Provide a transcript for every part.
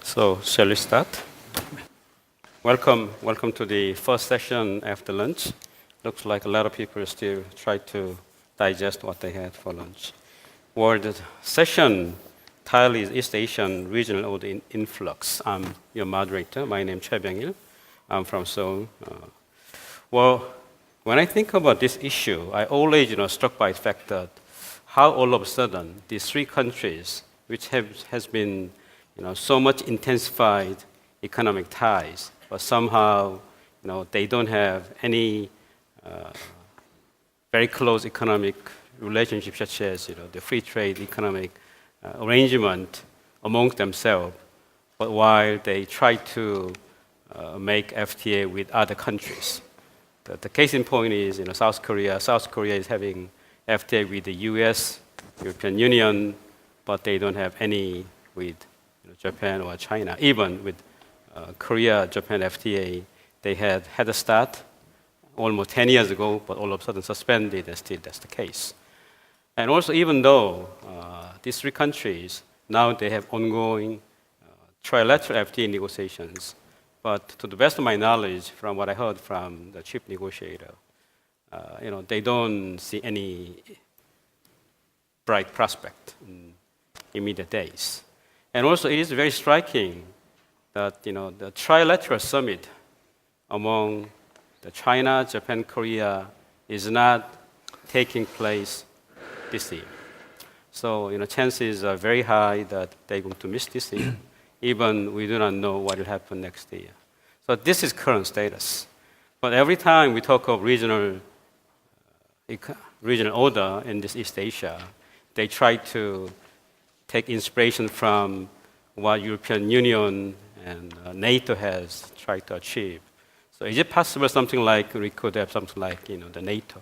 So, shall we start? Welcome to the first session after lunch. Looks like a lot of people still try to digest what they had for lunch. World session title is East Asian Regional Order in Flux. I'm your moderator. My name is Choi Byung-Il. I'm from Seoul. When I think about this issue, I always struck by the fact that how all of a sudden these three countries, which has been so much intensified economic ties, but somehow they don't have any very close economic relationship, such as the free trade economic arrangement amongst themselves. But while they try to make FTA with other countries, the case in point is South Korea. South Korea is having FTA with the U.S., European Union, but they don't have any with Japan or China. Even with Korea-Japan FTA, they had a start almost 10 years ago, but all of a sudden suspended, and still that's the case. And also, even though these three countries, now they have ongoing trilateral FTA negotiations, but to the best of my knowledge, from what I heard from the chief negotiator, they don't see any bright prospect in immediate days. And also, it is very striking that the trilateral summit among the China, Japan, Korea is not taking place this year. So chances are very high that they're going to miss this year. Even we do not know what will happen next year. So this is current status. But every time we talk of regional order in this East Asia, they try to take inspiration from what European Union and NATO has tried to achieve. So is it possible something like we could have something like the NATO?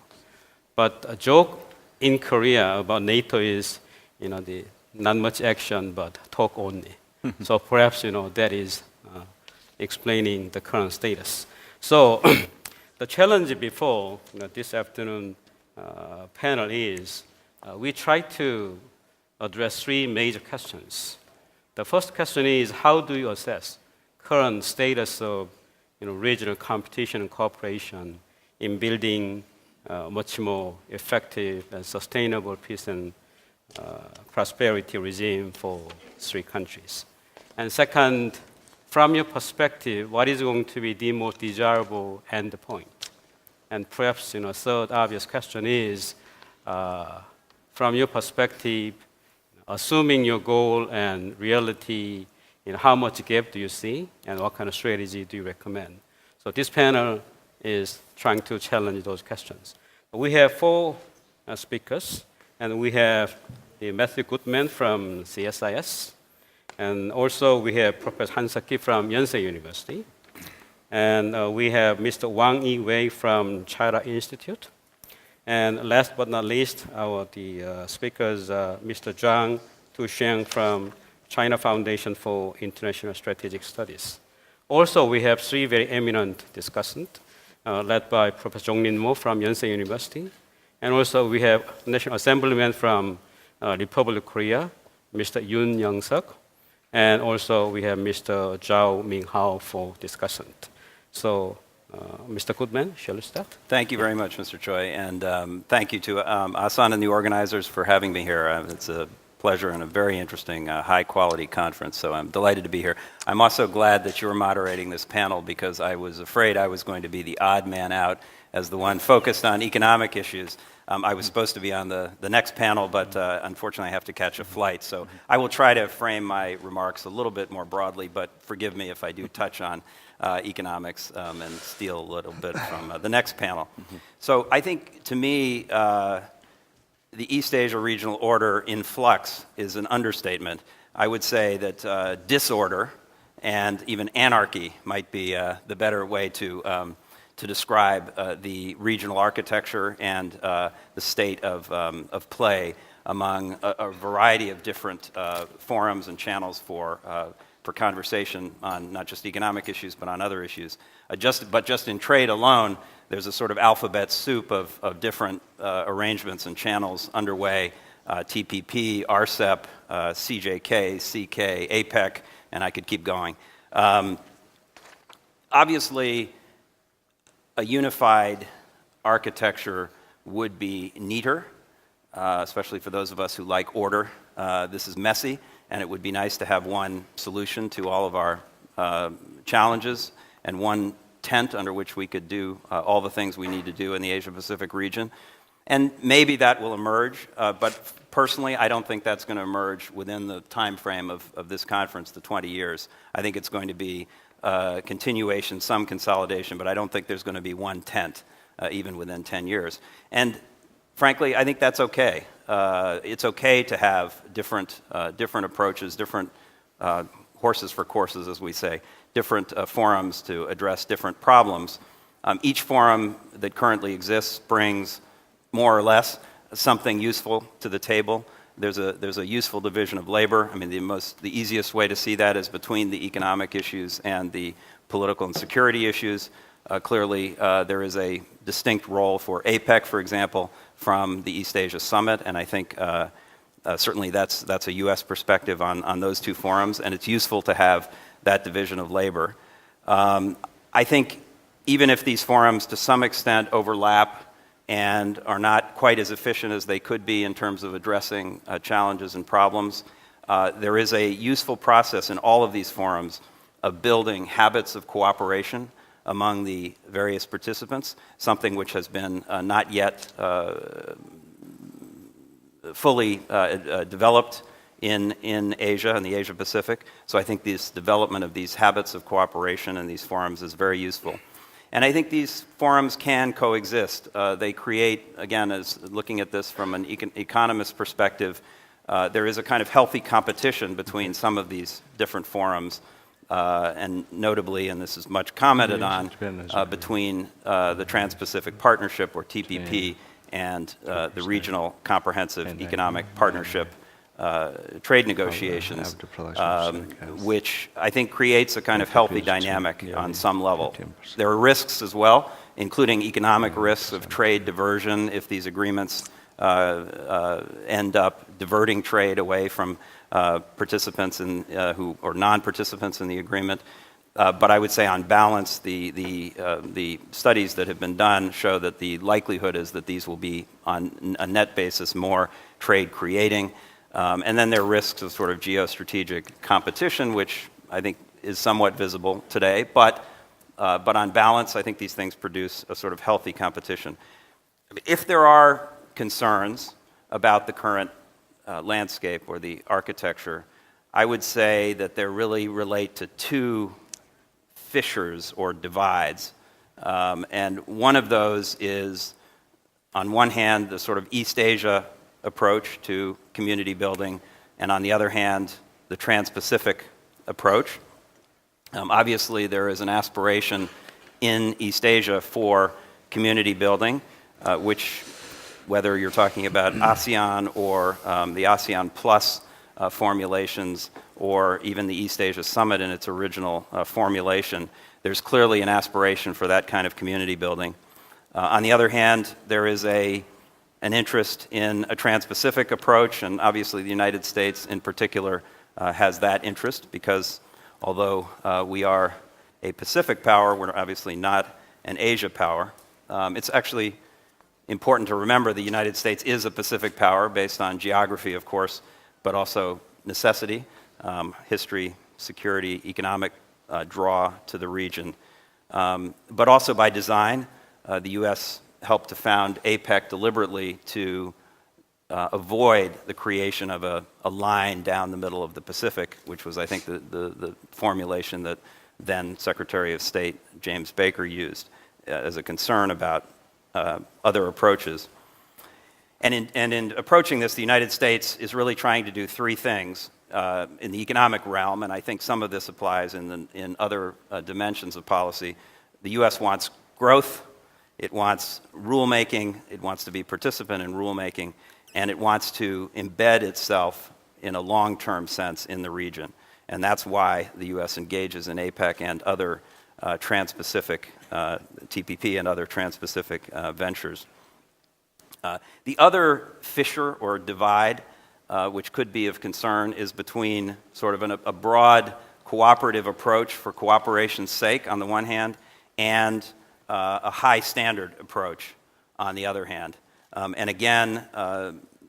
But a joke in Korea about NATO is the not much action but talk only. So perhaps that is explaining the current status. So the challenge before this afternoon panel is we try to address three major questions. The first question is, how do you assess current status of regional competition and cooperation in building much more effective and sustainable peace and prosperity regime for three countries? And second, from your perspective, what is going to be the most desirable endpoint? And perhaps third obvious question is, from your perspective, assuming your goal and reality, how much gap do you see, and what kind of strategy do you recommend? So this panel is trying to challenge those questions. We have four speakers, and we have Matthew Goodman from CSIS, and also we have Professor Sukhee from Yonsei University, and we have Mr. Wang Yiwei from Charhar Institute, and last but not least, the speakers, Mr. Zhang, Tuosheng from China Foundation for International Strategic Studies. Also, we have three very eminent discussants, led by Professor Jongryn from Yonsei University, and also we have National Assemblyman from Republic of Korea, Mr. Yoon Young-seok, and also we have Mr. Zhao Minghao for discussion. So, Mr. Goodman, shall we start? Thank you very much, Mr. Choi, and thank you to Asan and the organizers for having me here. It's a pleasure and a very interesting, high-quality conference, so I'm delighted to be here. I'm also glad that you're moderating this panel because I was afraid I was going to be the odd man out as the one focused on economic issues. I was supposed to be on the next panel, but unfortunately I have to catch a flight, so I will try to frame my remarks a little bit more broadly, but forgive me if I do touch on economics and steal a little bit from the next panel. So I think, to me, the East Asia regional order in flux is an understatement. I would say that disorder and even anarchy might be the better way to describe the regional architecture and the state of play among a variety of different forums and channels for conversation on not just economic issues but on other issues. But just in trade alone, there's a sort of alphabet soup of different arrangements and channels underway TPP, RCEP, CJK, CK, APEC, and I could keep going. Obviously, a unified architecture would be neater, especially for those of us who like order. This is messy, and it would be nice to have one solution to all of our challenges and one tent under which we could do all the things we need to do in the Asia-Pacific region. And maybe that will emerge, but personally, I don't think that's going to emerge within the time frame of this conference, the 20 years. I think it's going to be continuation, some consolidation, but I don't think there's going to be one tent, even within 10 years. And frankly, I think that's okay. It's okay to have different approaches, different horses for courses, as we say, different forums to address different problems. Each forum that currently exists brings more or less something useful to the table. There's a useful division of labor. I mean, the easiest way to see that is between the economic issues and the political and security issues. Clearly, there is a distinct role for APEC, for example, from the East Asia Summit, and I think certainly that's a U.S. perspective on those two forums, and it's useful to have that division of labor. I think even if these forums to some extent overlap and are not quite as efficient as they could be in terms of addressing challenges and problems, there is a useful process in all of these forums of building habits of cooperation among the various participants, something which has been not yet fully developed in Asia and the Asia Pacific. So I think this development of these habits of cooperation in these forums is very useful. And I think these forums can coexist. They create, again, as looking at this from an economist perspective, there is a kind of healthy competition between some of these different forums, and notably, and this is much commented on, between the Trans-Pacific Partnership, or TPP, and the Regional Comprehensive Economic Partnership trade negotiations, which I think creates a kind of healthy dynamic on some level. There are risks as well, including economic risks of trade diversion if these agreements end up diverting trade away from participants or non-participants in the agreement. But I would say on balance, the studies that have been done show that the likelihood is that these will be on a net basis more trade creating. And then there are risks of sort of geostrategic competition, which I think is somewhat visible today. But on balance, I think these things produce a sort of healthy competition. If there are concerns about the current landscape or the architecture, I would say that they really relate to two fissures or divides. And one of those is, on one hand, the sort of East Asia approach to community building, and on the other hand, the Trans-Pacific approach. Obviously, there is an aspiration in East Asia for community building, which, whether you're talking about ASEAN or the ASEAN Plus formulations, or even the East Asia Summit in its original formulation, there's clearly an aspiration for that kind of community building. On the other hand, there is an interest in a Trans-Pacific approach, and obviously the United States in particular has that interest, because although we are a Pacific power, we're obviously not an Asia power. It's actually important to remember the United States is a Pacific power based on geography, of course, but also necessity, history, security, economic draw to the region. But also by design, the U.S. helped to found APEC deliberately to avoid the creation of a line down the middle of the Pacific, which was, I think, the formulation that then Secretary of State James Baker used as a concern about other approaches. And in approaching this, the United States is really trying to do three things in the economic realm, and I think some of this applies in other dimensions of policy. The U.S. wants growth. It wants rulemaking, it wants to be a participant in rulemaking, and it wants to embed itself in a long-term sense in the region. And that's why the U.S. engages in APEC and other Trans-Pacific, TPP and other Trans-Pacific ventures. The other fissure or divide, which could be of concern, is between sort of a broad cooperative approach for cooperation's sake on the one hand, and a high standard approach on the other hand. And again,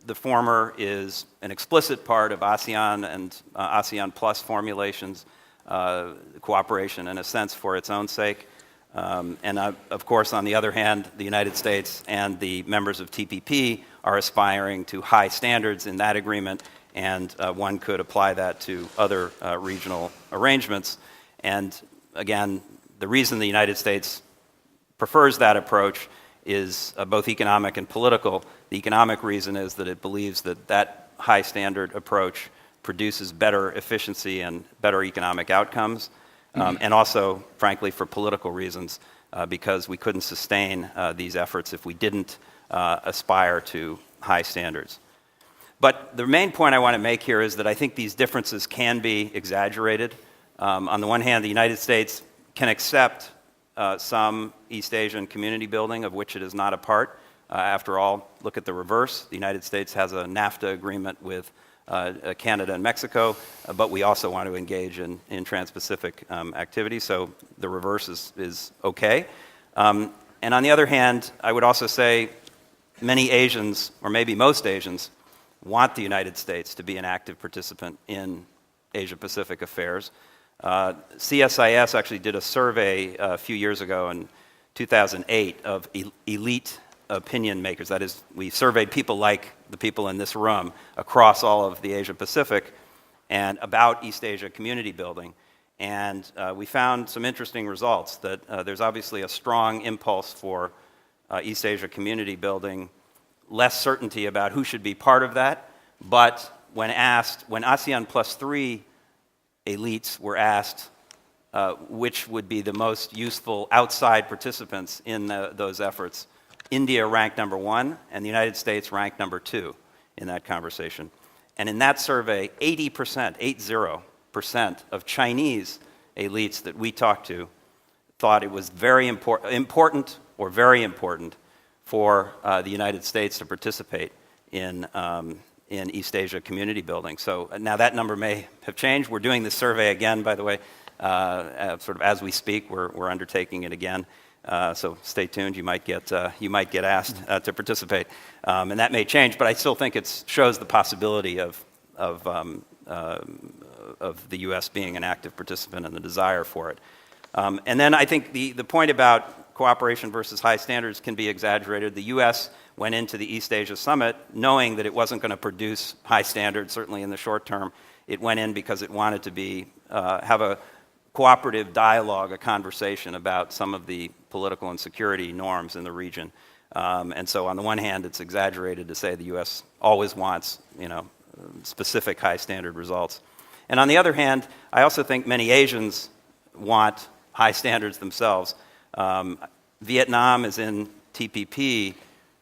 the former is an explicit part of ASEAN and ASEAN Plus formulations, cooperation in a sense for its own sake. And of course, on the other hand, the United States and the members of TPP are aspiring to high standards in that agreement, and one could apply that to other regional arrangements. And again, the reason the United States prefers that approach is both economic and political. The economic reason is that it believes that that high standard approach produces better efficiency and better economic outcomes. And also, frankly, for political reasons, because we couldn't sustain these efforts if we didn't aspire to high standards. But the main point I want to make here is that I think these differences can be exaggerated. On the one hand, the United States can accept some East Asian community building, of which it is not a part. After all, look at the reverse. The United States has a NAFTA agreement with Canada and Mexico, but we also want to engage in trans-Pacific activity, so the reverse is okay. And on the other hand, I would also say many Asians, or maybe most Asians, want the United States to be an active participant in Asia-Pacific affairs. CSIS actually did a survey a few years ago in 2008 of elite opinion makers. That is, we surveyed people like the people in this room across all of the Asia-Pacific and about East Asia community building. And we found some interesting results, that there's obviously a strong impulse for East Asia community building, less certainty about who should be part of that, but when ASEAN Plus 3 elites were asked which would be the most useful outside participants in those efforts, India ranked number 1, and the United States ranked number 2 in that conversation. And in that survey, 80% of Chinese elites that we talked to thought it was very important for the United States to participate in East Asia community building. So now that number may have changed. We're doing this survey again, by the way, sort of as we speak. We're undertaking it again. So stay tuned. You might get asked to participate, and that may change. But I still think it shows the possibility of the U.S. being an active participant and the desire for it. And then I think the point about cooperation versus high standards can be exaggerated. The U.S. went into the East Asia Summit knowing that it wasn't going to produce high standards, certainly in the short term. It went in because it wanted to have a cooperative dialogue, a conversation about some of the political and security norms in the region. And so on the one hand, it's exaggerated to say the U.S. always wants, specific high standard results. And on the other hand, I also think many Asians want high standards themselves. Vietnam is in TPP.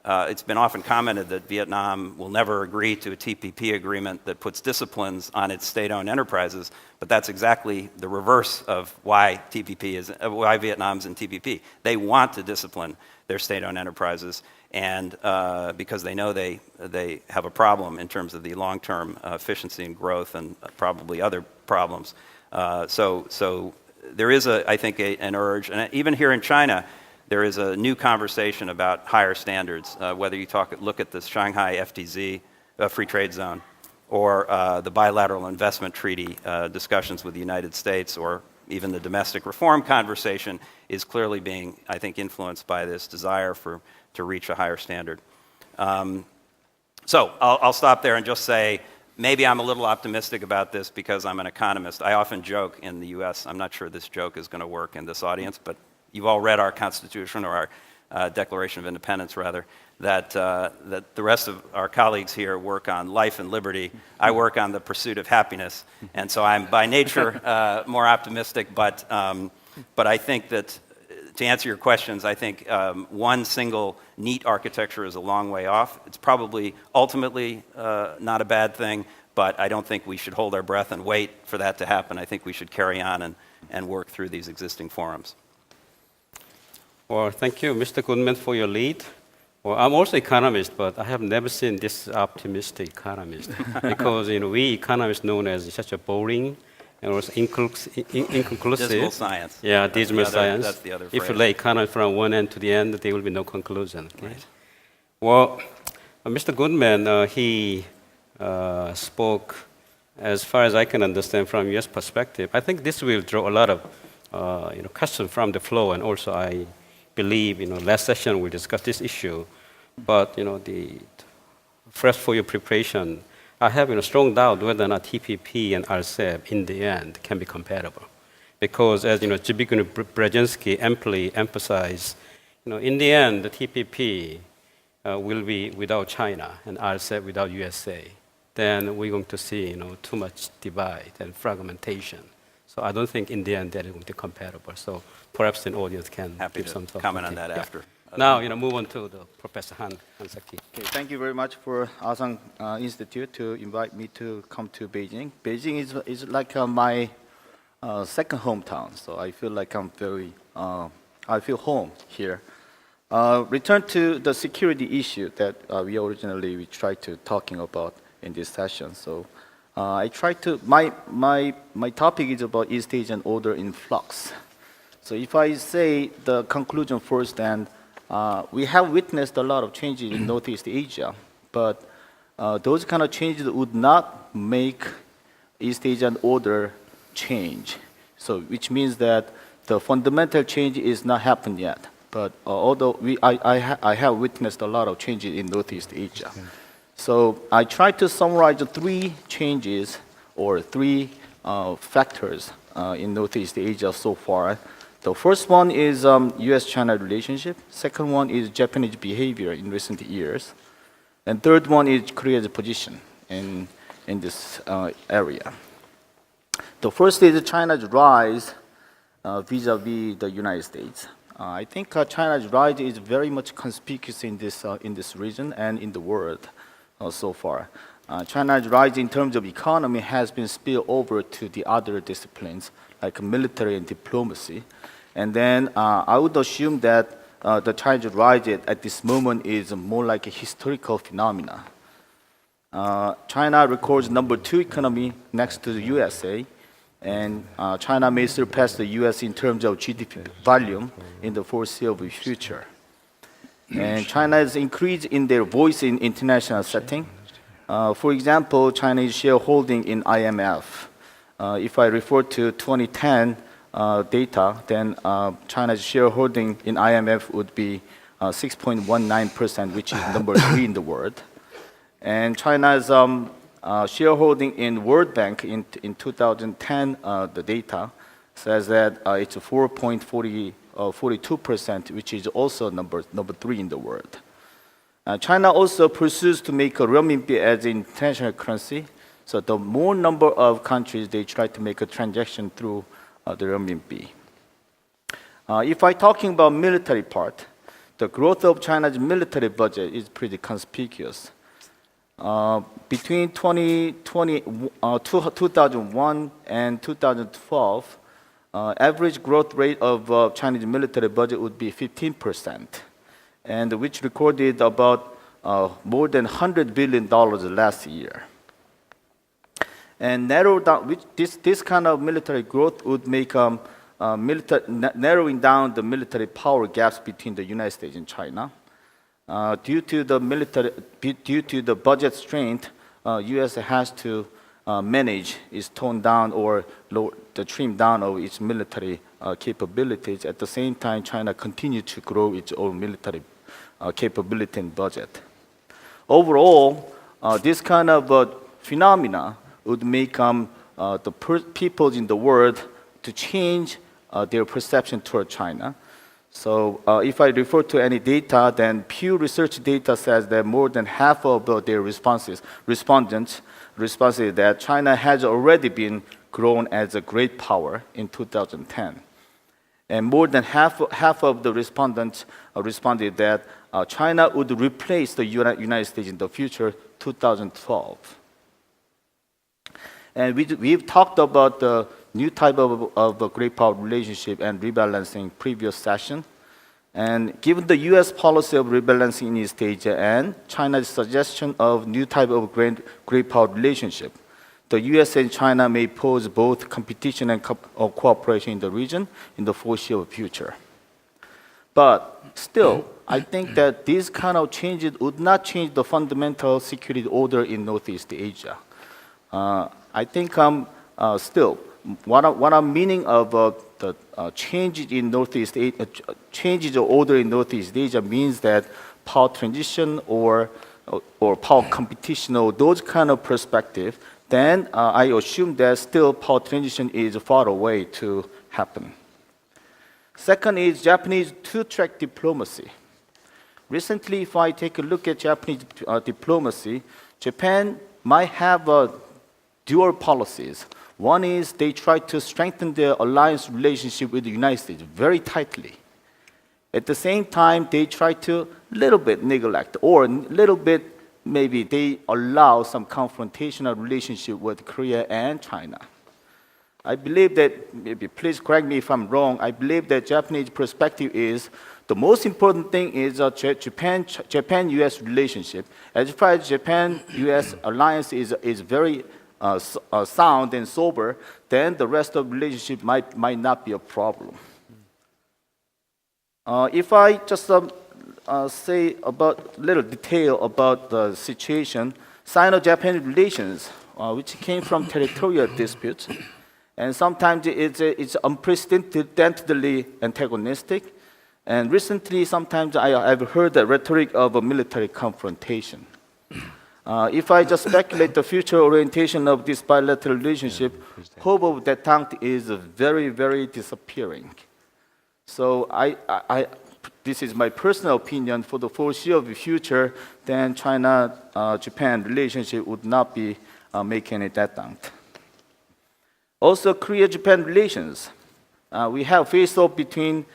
It's been often commented that Vietnam will never agree to a TPP agreement that puts disciplines on its state-owned enterprises, but that's exactly the reverse of why Vietnam's in TPP. They want to discipline their state-owned enterprises, and because they know they have a problem in terms of the long-term efficiency and growth and probably other problems. So there is, I think, an urge, and even here in China, there is a new conversation about higher standards, whether you look at the Shanghai FTZ, Free Trade Zone, or the bilateral investment treaty discussions with the United States, or even the domestic reform conversation is clearly being, I think, influenced by this desire to reach a higher standard. So I'll stop there and just say, maybe I'm a little optimistic about this because I'm an economist. I often joke in the U.S., I'm not sure this joke is going to work in this audience, but you've all read our Constitution, or our Declaration of Independence, rather, that the rest of our colleagues here work on life and liberty. I work on the pursuit of happiness. And so I'm by nature more optimistic, but I think that, to answer your questions, I think one single neat architecture is a long way off. It's probably ultimately not a bad thing, but I don't think we should hold our breath and wait for that to happen. I think we should carry on and work through these existing forums. Well, thank you, Mr. Goodman, for your lead. Well, I'm also economist, but I have never seen this optimistic economist because we economists known as such a boring and also inconclusive. Dismal science. Yeah, dismal science. That's the other If you phrase. lay economy from one end to the end, there will be no conclusion. Okay? Right. Well, Mr. Goodman, he spoke, as far as I can understand from U.S. perspective. I think this will draw a lot of questions from the floor, and also I believe last session we'll discuss this issue. But first for your preparation, I have a strong doubt whether or not TPP and RCEP in the end can be compatible, because as Zbigniew Brzezinski amply emphasized, in the end the TPP will be without China and RCEP without USA. Then we're going to see too much divide and fragmentation. So I don't think in the end that is going to be compatible. So perhaps the audience can Happy give to some thought. comment on that after. Now move on to the Professor Sukhee. Okay, thank you very much for Asan Institute to invite me to come to Beijing. Beijing is like my second hometown, so I feel like I feel home here. Return to the security issue that we tried to talking about in this session. So I try to my topic is about East Asian order in flux. So if I say the conclusion first, then we have witnessed a lot of changes in Northeast Asia, but those kind of changes would not make East Asian order change. So which means that the fundamental change is not happened yet. But although I have witnessed a lot of changes in Northeast Asia. So I tried to summarize the three changes or three factors in Northeast Asia so far. The first one is U.S.-China relationship. Second one is Japanese behavior in recent years. And third one is Korea's position in this area. The first is China's rise vis-a-vis the United States. I think China's rise is very much conspicuous in this region and in the world so far. China's rise in terms of economy has been spilled over to the other disciplines like military and diplomacy. And then I would assume that the China's rise at this moment is more like a historical phenomena. China records number 2 economy next to the USA. And China may surpass the U.S. in terms of GDP volume in the foreseeable future. And China has increased in their voice in international setting. For example, Chinese shareholding in IMF. If I refer to 2010 data, then China's shareholding in IMF would be 6.19%, which is number 3 in the world. And China's shareholding in World Bank in 2010, the data says that it's 4.42%, which is also number 3 in the world. China also pursues to make a renminbi as international currency. So the more number of countries they try to make a transaction through the renminbi. If I'm talking about military part, the growth of China's military budget is pretty conspicuous. Between 2001 and 2012, average growth rate of Chinese military budget would be 15%, and which recorded about more than $100 billion last year. And narrow down, this kind of military growth would make narrowing down the military power gaps between the United States and China. Due to the budget strength, U.S. has to manage its tone down or the trim down of its military capabilities. At the same time, China continues to grow its own military capability and budget. Overall, this kind of phenomena would make the peoples in the world to change their perception toward China. So if I refer to any data, then Pew Research data says that more than half of their respondents responded that China has already been grown as a great power in 2010. And more than half of the respondents responded that China would replace the United States in the future, 2012. And we've talked about the new type of great power relationship and rebalancing previous session. And given the U.S. policy of rebalancing in East Asia and China's suggestion of new type of great power relationship, the U.S. and China may pose both competition and cooperation in the region in the foreseeable future. But still, I think that these kind of changes would not change the fundamental security order in Northeast Asia. I think still, what I'm meaning of the changes in Northeast Asia, changes of order in Northeast Asia means that power transition or power competition or those kind of perspective, then I assume that still power transition is far away to happen. Second is Japanese two-track diplomacy. Recently, if I take a look at Japanese diplomacy, Japan might have dual policies. One is they try to strengthen their alliance relationship with the United States very tightly. At the same time, they try to little bit neglect or little bit maybe they allow some confrontational relationship with Korea and China. I believe that, maybe please correct me if I'm wrong, I believe that Japanese perspective is the most important thing is Japan-US relationship. As far as Japan-US alliance is very sound and sober, then the rest of the relationship might not be a problem. If I just say about little detail about the situation, Sino-Japanese relations, which came from territorial disputes, and sometimes it's unprecedentedly antagonistic. And recently, sometimes I've heard the rhetoric of a military confrontation. If I just speculate the future orientation of this bilateral relationship, hope of detente is very, very disappearing. So this is my personal opinion. For the foreseeable future, then China-Japan relationship would not be making it detente. Also, Korea-Japan relations. We have face-off between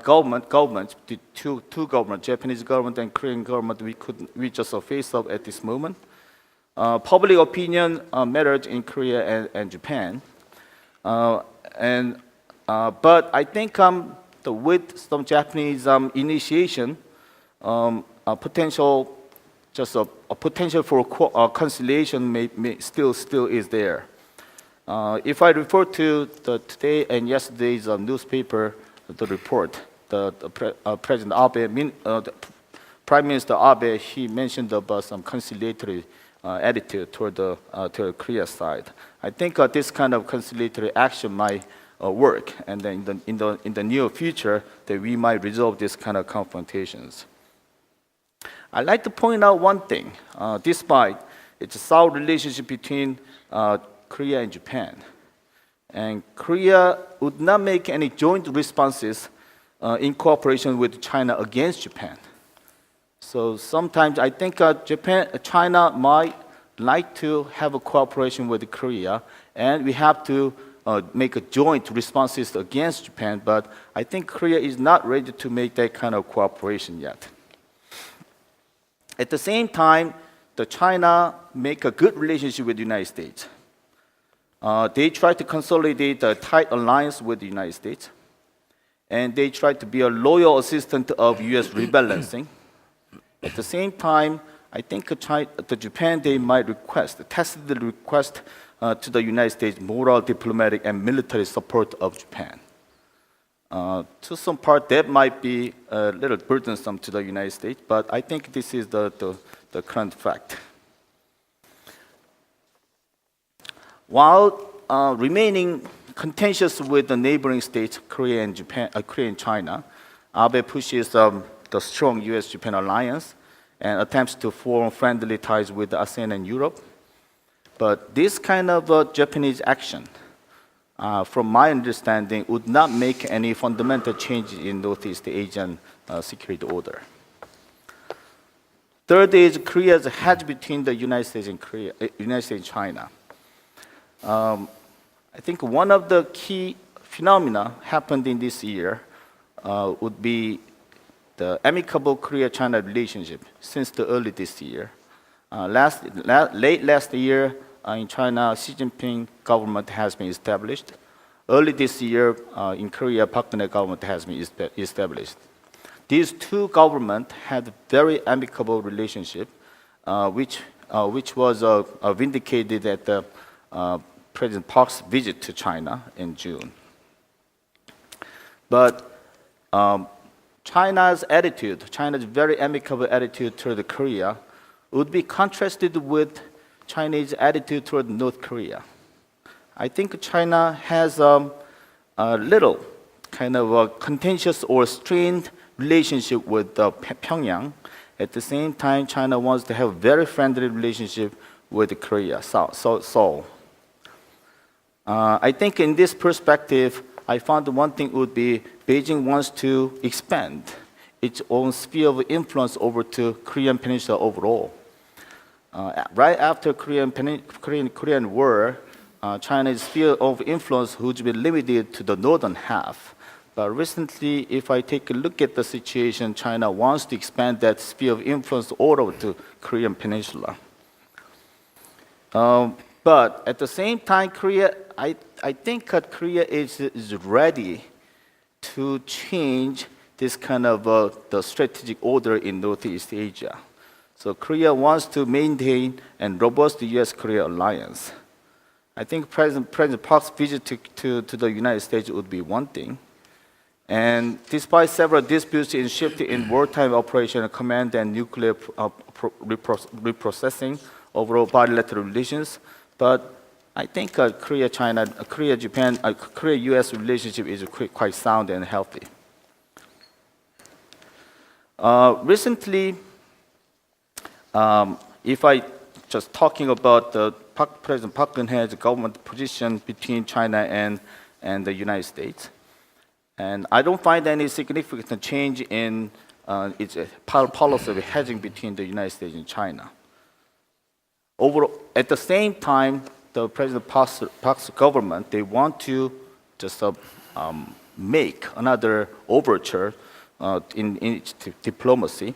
governments, the two governments, Japanese government and Korean government. We just face off at this moment. Public opinion matters in Korea and Japan, but I think with some Japanese initiation, a potential for conciliation may still is there. If I refer to today and yesterday's newspaper, the report, President Abe, Prime Minister Abe, he mentioned about some conciliatory attitude toward the Korea side. I think this kind of conciliatory action might work, and then in the near future, that we might resolve this kind of confrontations. I'd like to point out one thing. Despite it's a sour relationship between Korea and Japan, and Korea would not make any joint responses in cooperation with China against Japan. So sometimes I think China might like to have a cooperation with Korea, and we have to make a joint responses against Japan, but I think Korea is not ready to make that kind of cooperation yet. At the same time, China make a good relationship with the United States. They try to consolidate a tight alliance with the United States, and they try to be a loyal assistant of U.S. rebalancing. At the same time, I think Japan, they might tacitly request to the United States moral, diplomatic, and military support of Japan. To some part, that might be a little burdensome to the United States, but I think this is the current fact. While remaining contentious with the neighboring states, Korea and China, Abe pushes the strong U.S.-Japan alliance and attempts to form friendly ties with ASEAN and Europe. But this kind of Japanese action, from my understanding, would not make any fundamental changes in Northeast Asian security order. Third is Korea's hedge between the United States and China. I think one of the key phenomena happened in this year would be the amicable Korea-China relationship since the early this year. Late last year in China, Xi Jinping government has been established. Early this year in Korea, Park Geun-hye government has been established. these two governments had a very amicable relationship, which was vindicated at the President Park's visit to China in June. But China's very amicable attitude toward Korea, would be contrasted with Chinese attitude toward North Korea. I think China has a little kind of a contentious or strained relationship with Pyongyang. At the same time, China wants to have a very friendly relationship with Korea, Seoul. I think in this perspective, I found one thing would be Beijing wants to expand its own sphere of influence over to Korean Peninsula overall. Right after Korean War, China's sphere of influence would be limited to the northern half. But recently, if I take a look at the situation, China wants to expand that sphere of influence all over to Korean Peninsula. But at the same time, I think that Korea is ready to change this kind of the strategic order in Northeast Asia. So Korea wants to maintain a robust U.S.-Korea alliance. I think President Park's visit to the United States would be one thing. And despite several disputes in shifting in wartime operation command and nuclear reprocessing overall bilateral relations, but I think Korea-China, Korea-Japan, Korea-U.S. relationship is quite sound and healthy. Recently, if I just talking about the President Park Geun-hye's government position between China and the United States, and I don't find any significant change in its policy of hedging between the United States and China. Overall, at the same time, the President Park's government, they want to just make another overture in its diplomacy.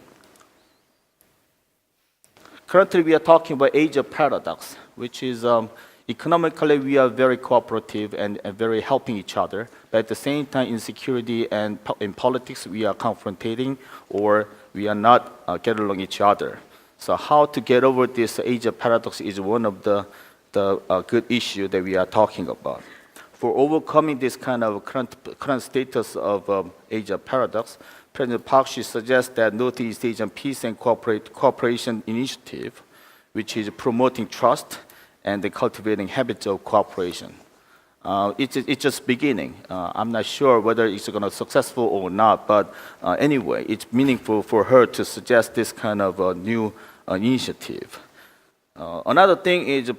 Currently, we are talking about Asia paradox, which is economically we are very cooperative and very helping each other, but at the same time in security and in politics we are confronting or we are not getting along each other. So how to get over this Asia paradox is one of the good issue that we are talking about. For overcoming this kind of current status of Asia paradox, President Park suggests that Northeast Asian Peace and Cooperation Initiative, which is promoting trust and cultivating habits of cooperation. It's just beginning. I'm not sure whether it's going to be successful or not, but anyway, it's meaningful for her to suggest this kind of a new initiative. Another thing is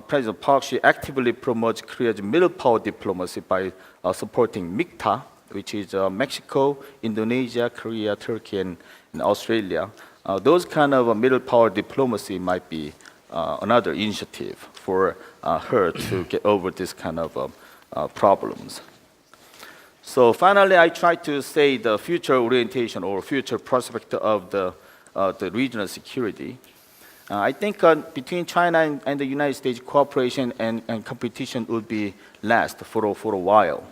President Park actively promotes Korea's middle power diplomacy by supporting MIKTA, which is Mexico, Indonesia, Korea, Turkey, and Australia. Those kind of middle power diplomacy might be another initiative for her to get over this kind of problems. So finally, I try to say the future orientation or future prospect of the regional security. I think between China and the United States, cooperation and competition would be last for a while.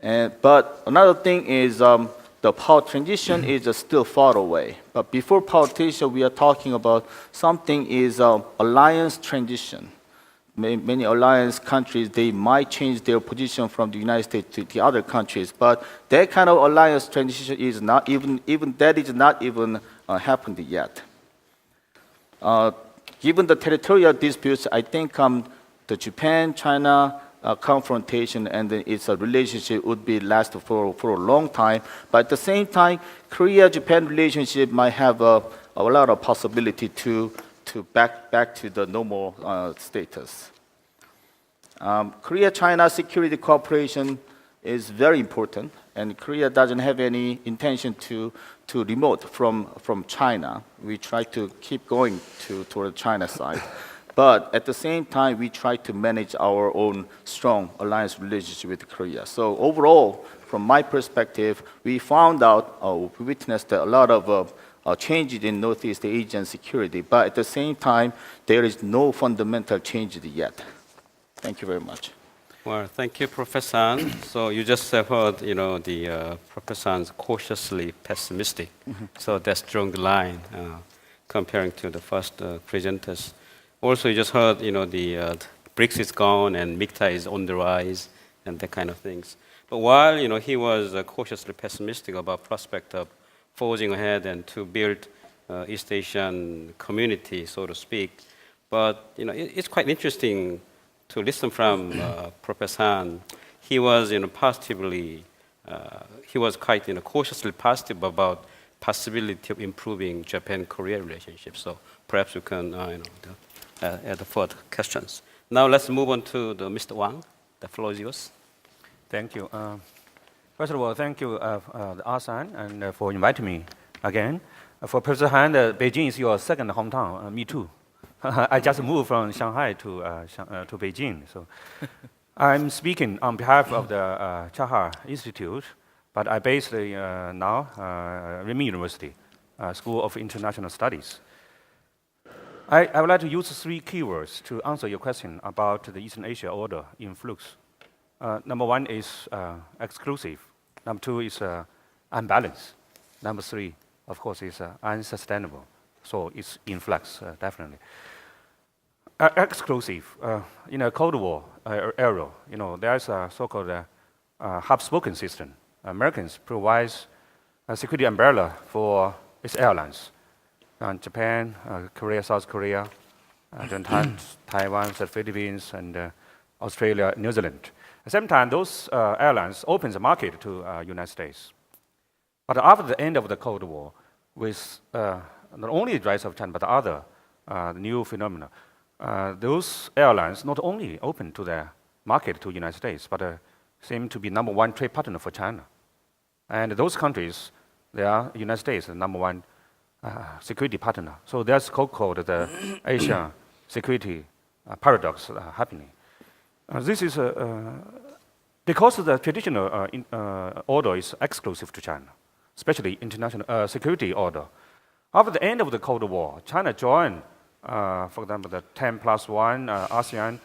But another thing is the power transition is still far away. But before power transition, we are talking about something is alliance transition. Many alliance countries, they might change their position from the United States to the other countries. But that kind of alliance transition is not even that is not even happened yet. Given the territorial disputes, I think the Japan-China confrontation and its relationship would be last for a long time. But at the same time, Korea-Japan relationship might have a lot of possibility to back to the normal status. Korea-China security cooperation is very important, and Korea doesn't have any intention to remote from China. We try to keep going toward the China side. But at the same time, we try to manage our own strong alliance relationship with Korea. So overall, from my perspective, we found out, we witnessed a lot of changes in Northeast Asian security. But at the same time, there is no fundamental change yet. Thank you very much. Well, thank you, Professor Han. So you just heard, the Professor Han's cautiously pessimistic. So that's drawing the line comparing to the first presenters. Also, you just heard, the BRICS is gone and MIGTA is on the rise and that kind of things. But while, he was cautiously pessimistic about prospect of forging ahead and to build East Asian community, so to speak. But it's quite interesting to listen from Professor Han. He was positively, he was quite cautiously positive about possibility of improving Japan-Korea relationship. So perhaps we can add further questions. Now let's move on to Mr. Wang. The floor is yours. Thank you. First of all, thank you, Asan, and for inviting me again. For Professor Han, Beijing is your second hometown. Me too. I just moved from Shanghai to Beijing. So I'm speaking on behalf of the Charhar Institute, but I based now Renmin University, School of International Studies. I would like to use 3 keywords to answer your question about the Eastern Asia order in Flux. Number 1 is exclusive. Number 2 is unbalanced. Number 3, of course, is unsustainable. So it's in flux, definitely. Exclusive. In a Cold War era, there's a so-called hub-spoken system. Americans provide a security umbrella for its airlines. Japan, Korea, South Korea, Taiwan, the Philippines, and Australia, New Zealand. At the same time, those airlines open the market to United States. But after the end of the Cold War, with not only the rise of China, but other new phenomena, those airlines not only open to the market to United States, but seem to be number 1 trade partner for China. And those countries, they are United States, the number 1 security partner. So that's called the Asia security paradox happening. This is because the traditional order is exclusive to China, especially international security order. After the end of the Cold War, China joined, for example, the 10+1 ASEAN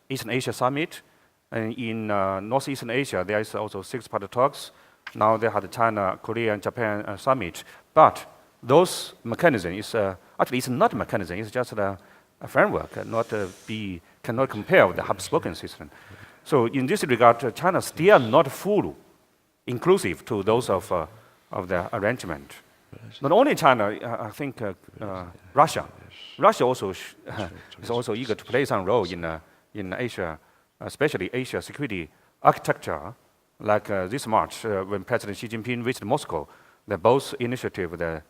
Eastern Asia Summit. And in Northeastern Asia, there is also 6-party talks. Now they had the China, Korea, and Japan summit. But those mechanisms, actually it's not a mechanism, it's just a framework, cannot compare with the hub-spoken system. So in this regard, China still not fully inclusive to those of the arrangement. Not only China, I think Russia. Russia also is also eager to play some role in Asia, especially Asia security architecture. Like this March, when President Xi Jinping visited Moscow, they both initiative the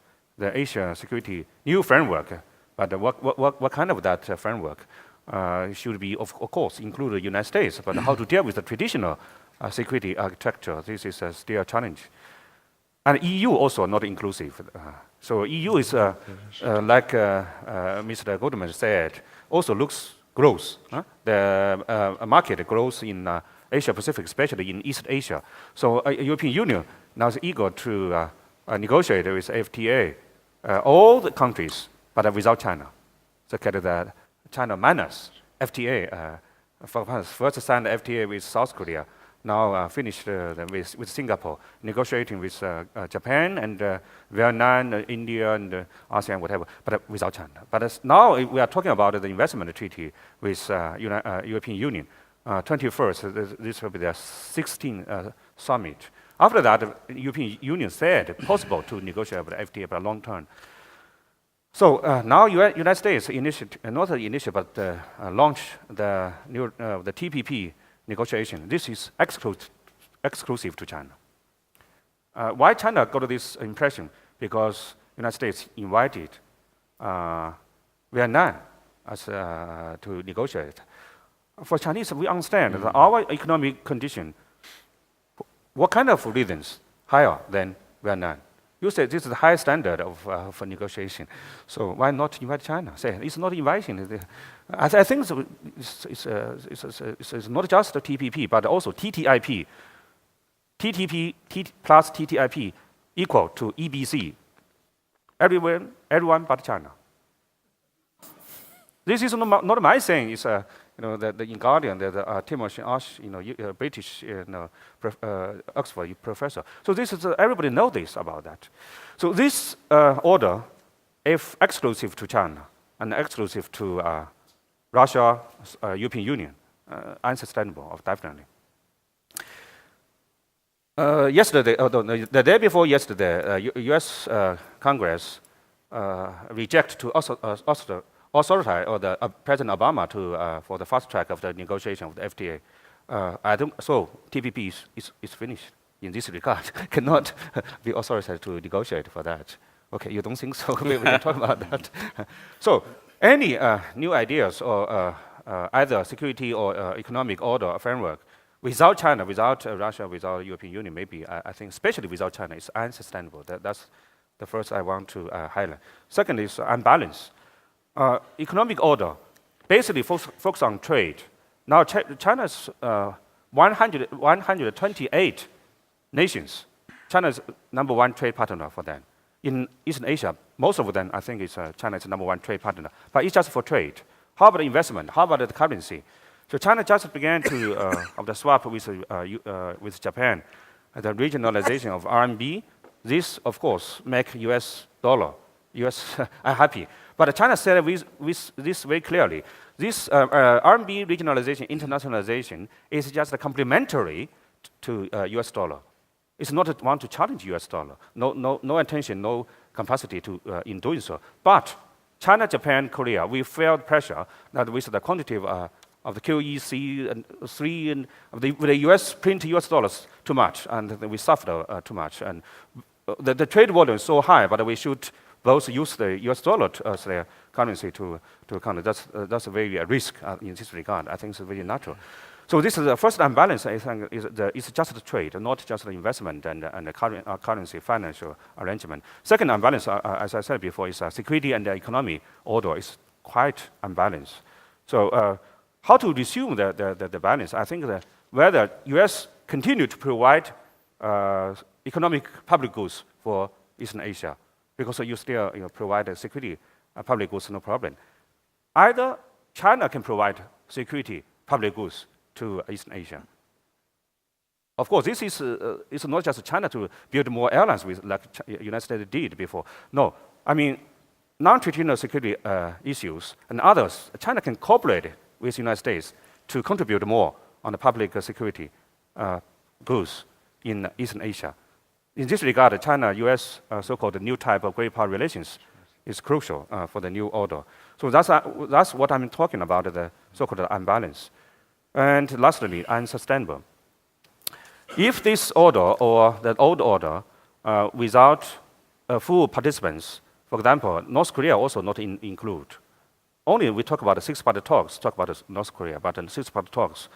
Asia security new framework. But what kind of that framework should be, of course, include the United States. But how to deal with the traditional security architecture, this is still a challenge. And EU also not inclusive. So EU is, like Mr. Goodman said, also grows. The market grows in Asia Pacific, especially in East Asia. So European Union now is eager to negotiate with FTA, all the countries, but without China. So get that China minus FTA. First signed FTA with South Korea, now finished with Singapore, negotiating with Japan and Vietnam, India, and ASEAN, whatever, but without China. But now we are talking about the investment treaty with European Union. 21st, this will be the 16th summit. After that, the European Union said possible to negotiate about FTA for a long term. So now United States not initiate, but launch the TPP negotiation. This is exclusive to China. Why China got this impression? Because United States invited Vietnam to negotiate. For Chinese, we understand that our economic condition, what kind of reasons higher than Vietnam? You say this is the high standard for negotiation. So why not invite China? Say it's not inviting. I think it's not just the TPP, but also TTIP. TTP plus TTIP equal to EBC. Everyone but China. This is not my saying. It's the in Guardian, Timothy Ash, British, Oxford professor. So this is everybody knows this about that. So this order, if exclusive to China and exclusive to Russia, European Union, unsustainable, definitely. Yesterday, the day before yesterday, U.S. Congress rejected to authorize President Obama for the fast track of the negotiation of the FTA. So TPP is finished in this regard. Cannot be authorized to negotiate for that. Okay, you don't think so? We can talk about that. So any new ideas or either security or economic order framework without China, without Russia, without European Union, maybe I think especially without China, is unsustainable. That's the first I want to highlight. Second is unbalanced. Economic order basically focus on trade. Now China's 128 nations. China is number one trade partner for them. In Eastern Asia, most of them, I think, China is the number one trade partner. But it's just for trade. How about investment? How about the currency? So China just began to of the swap with Japan, the regionalization of RMB. This, of course, make U.S. dollar, U.S. happy. But China said with this very clearly. This RMB regionalization, internationalization is just complementary to U.S. dollar. It's not want to challenge U.S. dollar. No intention, no capacity to in doing so. But China, Japan, Korea, we felt pressure that with the quantitative of the QE, and 3, and the U.S. print U.S. dollars too much, and we suffered too much. And the trade volume is so high, but we should both use the U.S. dollar as their currency to account. That's a very risk in this regard. I think it's very natural. So this is the first unbalance. I think it's just the trade, not just the investment and the currency financial arrangement. Second unbalance, as I said before, is security and the economy order is quite unbalanced. So how to resume the balance? I think that whether U.S. continue to provide economic public goods for Eastern Asia, because you still provide security public goods, no problem. Either China can provide security public goods to Eastern Asia. Of course, this is not just China to build more airlines with like United States did before. No, I mean non-traditional security issues and others. China can cooperate with United States to contribute more on the public security goods in Eastern Asia. In this regard, China-U.S. So-called new type of great power relations is crucial for the new order. So that's what I'm talking about, the so-called unbalance. And lastly, unsustainable. If this order or the old order without full participants, for example, North Korea also not include. Only we talk about the six-party talks, talk about North Korea, but in six-party talks,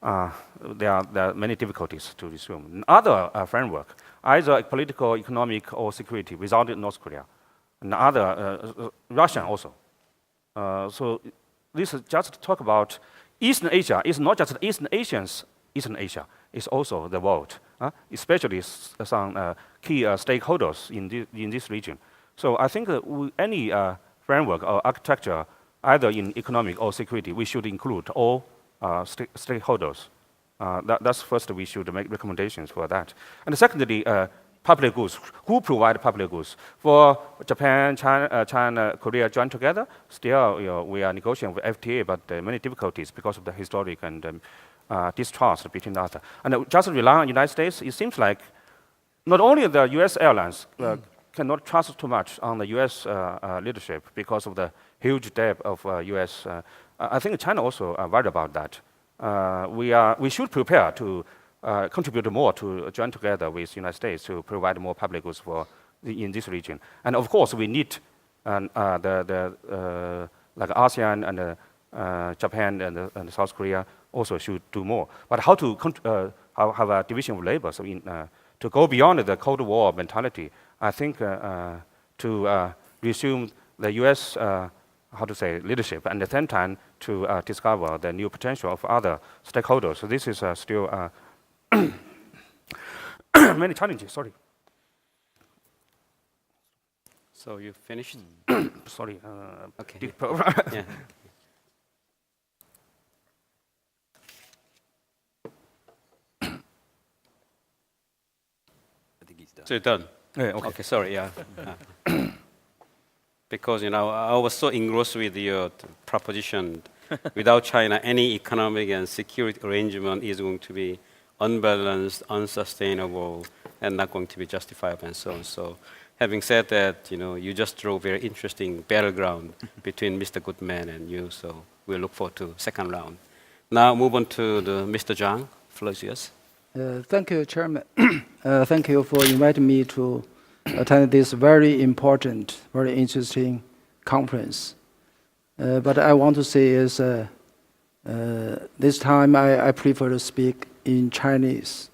there are many difficulties to resume. Other framework, either political, economic, or security, without North Korea. And other, Russia also. So this is just to talk about Eastern Asia. It's not just Eastern Asians, Eastern Asia. It's also the world, especially some key stakeholders in this region. So I think any framework or architecture, either in economic or security, we should include all stakeholders. That's first, we should make recommendations for that. And secondly, public goods. Who provide public goods? For Japan, China, Korea joined together, still we are negotiating with FTA, but many difficulties because of the historic and distrust between the other. And just rely on the United States, it seems like not only the US airlines cannot trust too much on the US leadership because of the huge debt of US. I think China also worried about that. We should prepare to contribute more to join together with the United States to provide more public goods in this region. And of course, we need like ASEAN and Japan and South Korea also should do more. But how to have a division of labor? So to go beyond the Cold War mentality, I think to resume the U.S. Leadership, and at the same time to discover the new potential of other stakeholders. So this is still many challenges. Sorry. So you finished? Sorry. Okay. Deep Yeah. So you're done. Yeah, okay. Okay, sorry, yeah. Because I was so engrossed with your proposition. Without China, any economic and security arrangement is going to be unbalanced, unsustainable, and not going to be justifiable, and so on. So, having said that, you just drew a very interesting battleground between Mr. Goodman and you. So, we'll look forward to second round. Now, move on to Mr. Zhang. Flux, yes. Thank you, Chairman. Thank you for inviting me to attend this very important, very interesting conference. But I want to say is this time I prefer to speak in Chinese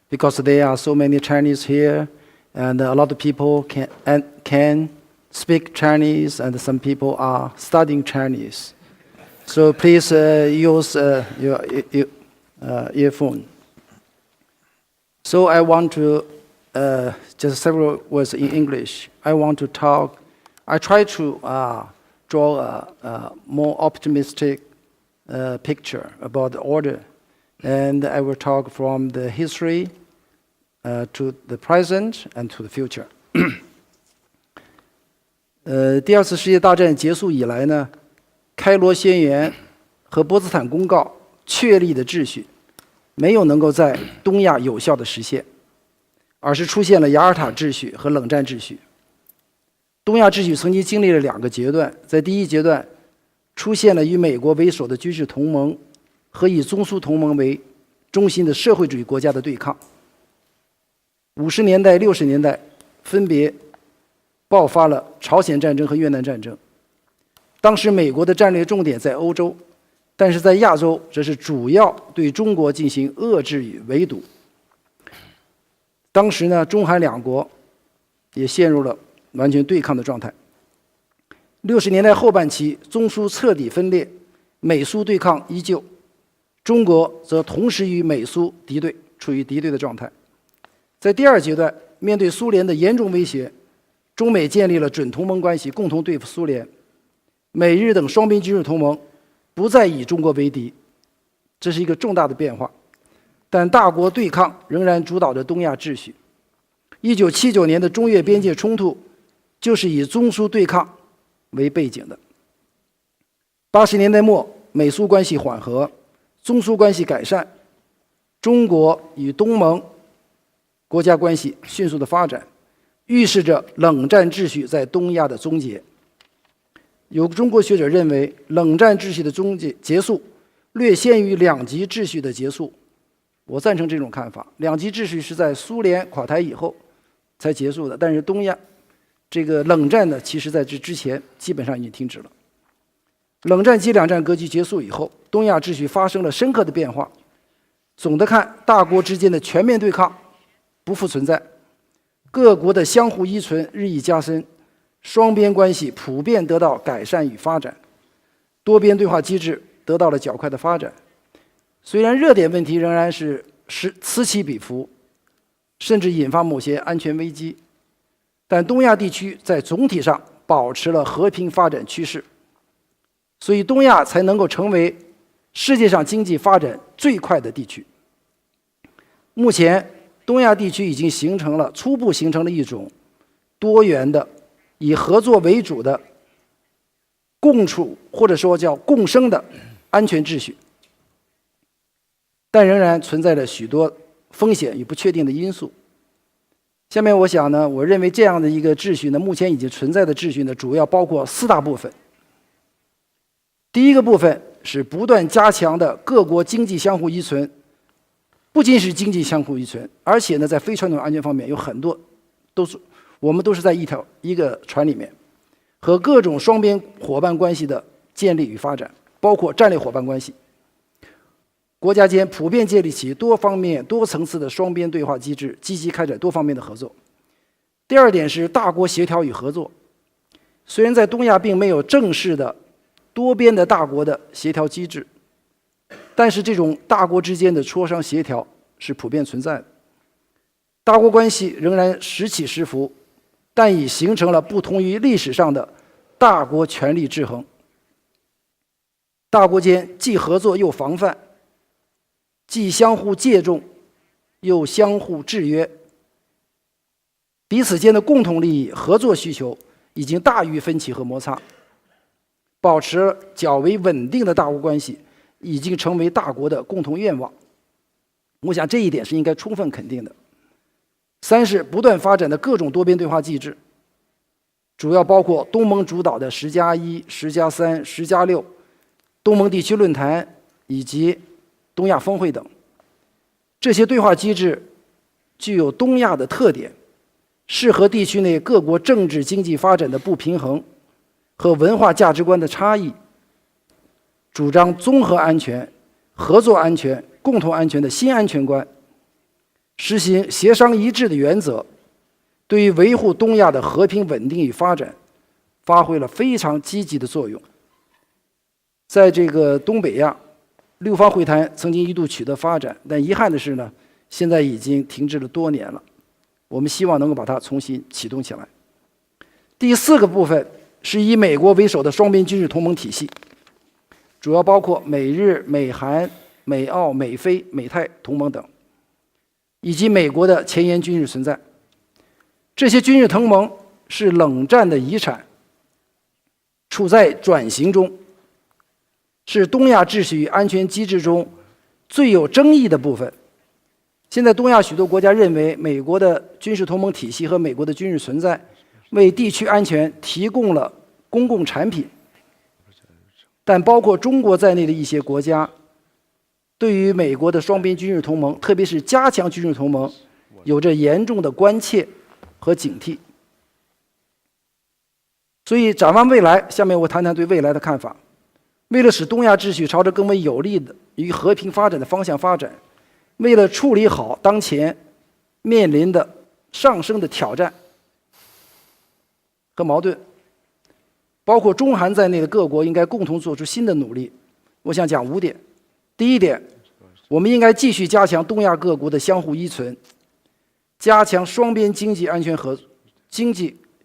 because there are so many Chinese here, and a lot of people can speak Chinese, and some people are studying Chinese. So please use your earphone. So I want to just several words in English. I try to draw a more optimistic picture about the order. And I will talk from the history to the present and to the future. 第二次世界大战结束以来呢，开罗宣言和波茨坦公告确立的秩序没有能够在东亚有效的实现，而是出现了雅尔塔秩序和冷战秩序。东亚秩序曾经经历了2个阶段，在第一阶段出现了以美国为首的军事同盟和以中苏同盟为中心的社会主义国家的对抗。50年代、60年代分别爆发了朝鲜战争和越南战争。当时美国的战略重点在欧洲，但是在亚洲则是主要对中国进行遏制与围堵。当时呢，中韩2国也陷入了完全对抗的状态。60年代后半期，中苏彻底分裂，美苏对抗依旧，中国则同时与美苏敌对，处于敌对的状态。在第2阶段，面对苏联的严重威胁，中美建立了准同盟关系，共同对付苏联。美日等双边军事同盟不再以中国为敌，这是一个重大的变化。但大国对抗仍然主导着东亚秩序。1979年的中越边界冲突就是以中苏对抗为背景的。80年代末，美苏关系缓和，中苏关系改善，中国与东盟国家关系迅速的发展，预示着冷战秩序在东亚的终结。有中国学者认为，冷战秩序的结束略先于2极秩序的结束。我赞成这种看法。2极秩序是在苏联垮台以后才结束的，但是东亚这个冷战呢，其实在这之前基本上已经停止了。冷战及2战格局结束以后，东亚秩序发生了深刻的变化。总的看，大国之间的全面对抗不复存在，各国的相互依存日益加深，双边关系普遍得到改善与发展，多边对话机制得到了较快的发展。虽然热点问题仍然是此起彼伏，甚至引发某些安全危机，但东亚地区在总体上保持了和平发展趋势，所以东亚才能够成为世界上经济发展最快的地区。目前，东亚地区已经初步形成了一种多元的、以合作为主的共处或者说叫共生的安全秩序，但仍然存在着许多风险与不确定的因素。下面我想呢，我认为这样的一个秩序呢，目前已经存在的秩序呢，主要包括4大部分。第一个部分是不断加强的各国经济相互依存，不仅是经济相互依存，而且呢，在非传统安全方面有很多我们都是在一个船里面，和各种双边伙伴关系的建立与发展，包括战略伙伴关系。国家间普遍建立起多方面、多层次的双边对话机制，积极开展多方面的合作。第2点是大国协调与合作。虽然在东亚并没有正式的多边的大国的协调机制，但是这种大国之间的磋商协调是普遍存在的。大国关系仍然时起时伏，但已形成了不同于历史上的大国权力制衡。大国间既合作又防范，既相互借重又相互制约，彼此间的共同利益、合作需求已经大于分歧和摩擦，保持较为稳定的大国关系已经成为大国的共同愿望。我想这一点是应该充分肯定的。三是不断发展的各种多边对话机制，主要包括东盟主导的10+1、10+3、10+6、东盟地区论坛以及东亚峰会等。这些对话机制具有东亚的特点，适合地区内各国政治经济发展的不平衡和文化价值观的差异，主张综合安全、合作安全、共同安全的新安全观，实行协商一致的原则，对于维护东亚的和平稳定与发展发挥了非常积极的作用。在这个东北亚6方会谈曾经一度取得发展，但遗憾的是呢，现在已经停滞了多年了。我们希望能够把它重新启动起来。第4个部分是以美国为首的双边军事同盟体系，主要包括美日、美韩、美澳、美菲、美泰同盟等，以及美国的前沿军事存在。这些军事同盟是冷战的遗产，处在转型中，是东亚秩序与安全机制中最有争议的部分。现在东亚许多国家认为美国的军事同盟体系和美国的军事存在为地区安全提供了公共产品，但包括中国在内的一些国家对于美国的双边军事同盟，特别是加强军事同盟，有着严重的关切和警惕。所以展望未来，下面我谈谈对未来的看法。为了使东亚秩序朝着更为有利的与和平发展的方向发展，为了处理好当前面临的上升的挑战和矛盾，包括中韩在内的各国应该共同做出新的努力。我想讲5点。第一点，我们应该继续加强东亚各国的相互依存，加强双边经济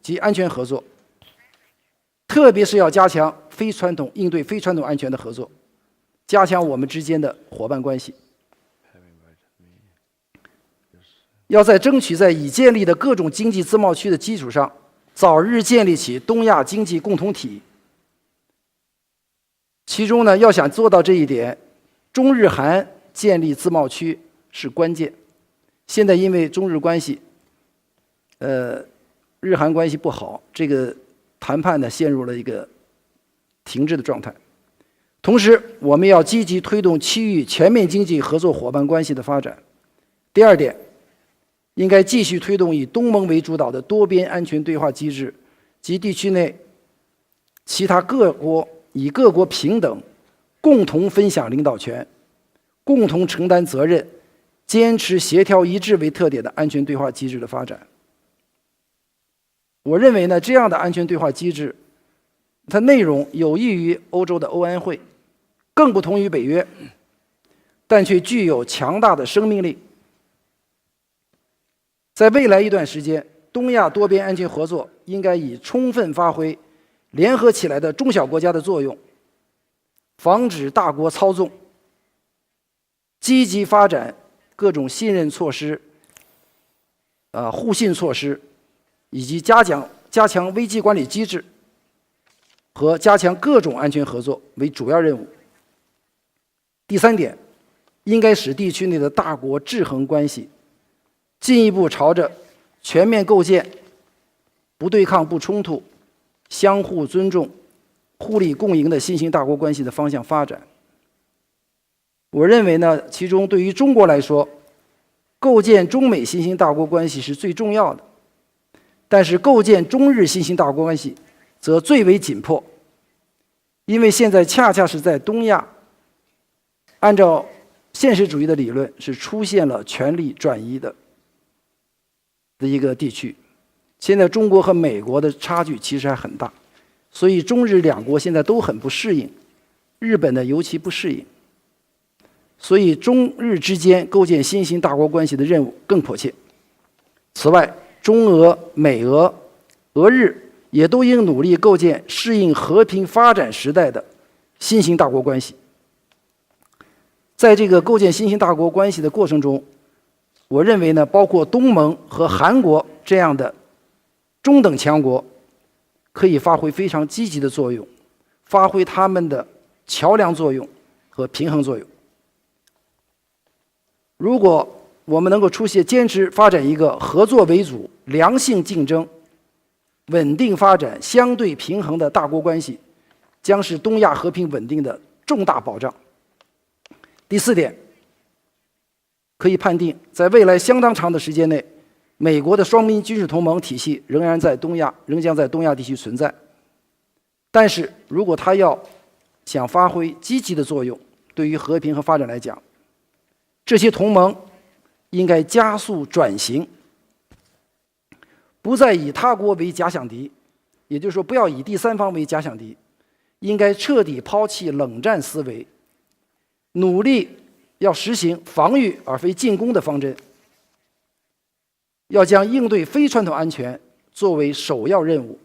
及安全合作，特别是要加强应对非传统安全的合作，加强我们之间的伙伴关系。要争取在已建立的各种经济自贸区的基础上，早日建立起东亚经济共同体。其中呢，要想做到这一点，中日韩建立自贸区是关键。现在因为中日关系，日韩关系不好，这个谈判呢陷入了一个停滞的状态。同时，我们要积极推动区域全面经济合作伙伴关系的发展。第2点，应该继续推动以东盟为主导的多边安全对话机制及地区内其他各国以各国平等、共同分享领导权、共同承担责任、坚持协调一致为特点的安全对话机制的发展。我认为呢，这样的安全对话机制，它内容有益于欧洲的欧安会，更不同于北约，但却具有强大的生命力。在未来一段时间，东亚多边安全合作应该以充分发挥联合起来的中小国家的作用，防止大国操纵，积极发展各种信任措施、互信措施，以及加强危机管理机制和加强各种安全合作为主要任务。第3点，应该使地区内的大国制衡关系进一步朝着全面构建不对抗、不冲突、相互尊重、互利共赢的新兴大国关系的方向发展。我认为呢，其中对于中国来说，构建中美新兴大国关系是最重要的，但是构建中日新兴大国关系则最为紧迫，因为现在恰恰是在东亚，按照现实主义的理论是出现了权力转移的一个地区。现在中国和美国的差距其实还很大，所以中日两国现在都很不适应，日本呢尤其不适应，所以中日之间构建新兴大国关系的任务更迫切。此外，中俄、美俄、俄日也都应努力构建适应和平发展时代的新兴大国关系。在这个构建新兴大国关系的过程中，我认为呢，包括东盟和韩国这样的中等强国，可以发挥非常积极的作用，发挥他们的桥梁作用和平衡作用。如果我们能够坚持发展一个合作为主、良性竞争、稳定发展、相对平衡的大国关系，将是东亚和平稳定的重大保障。第4点，可以判定，在未来相当长的时间内，美国的双边军事同盟体系仍将在东亚地区存在。但是，如果它要想发挥积极的作用，对于和平和发展来讲，这些同盟应该加速转型，不再以他国为假想敌，也就是说，不要以第三方为假想敌，应该彻底抛弃冷战思维，努力要实行防御而非进攻的方针，要将应对非传统安全作为首要任务，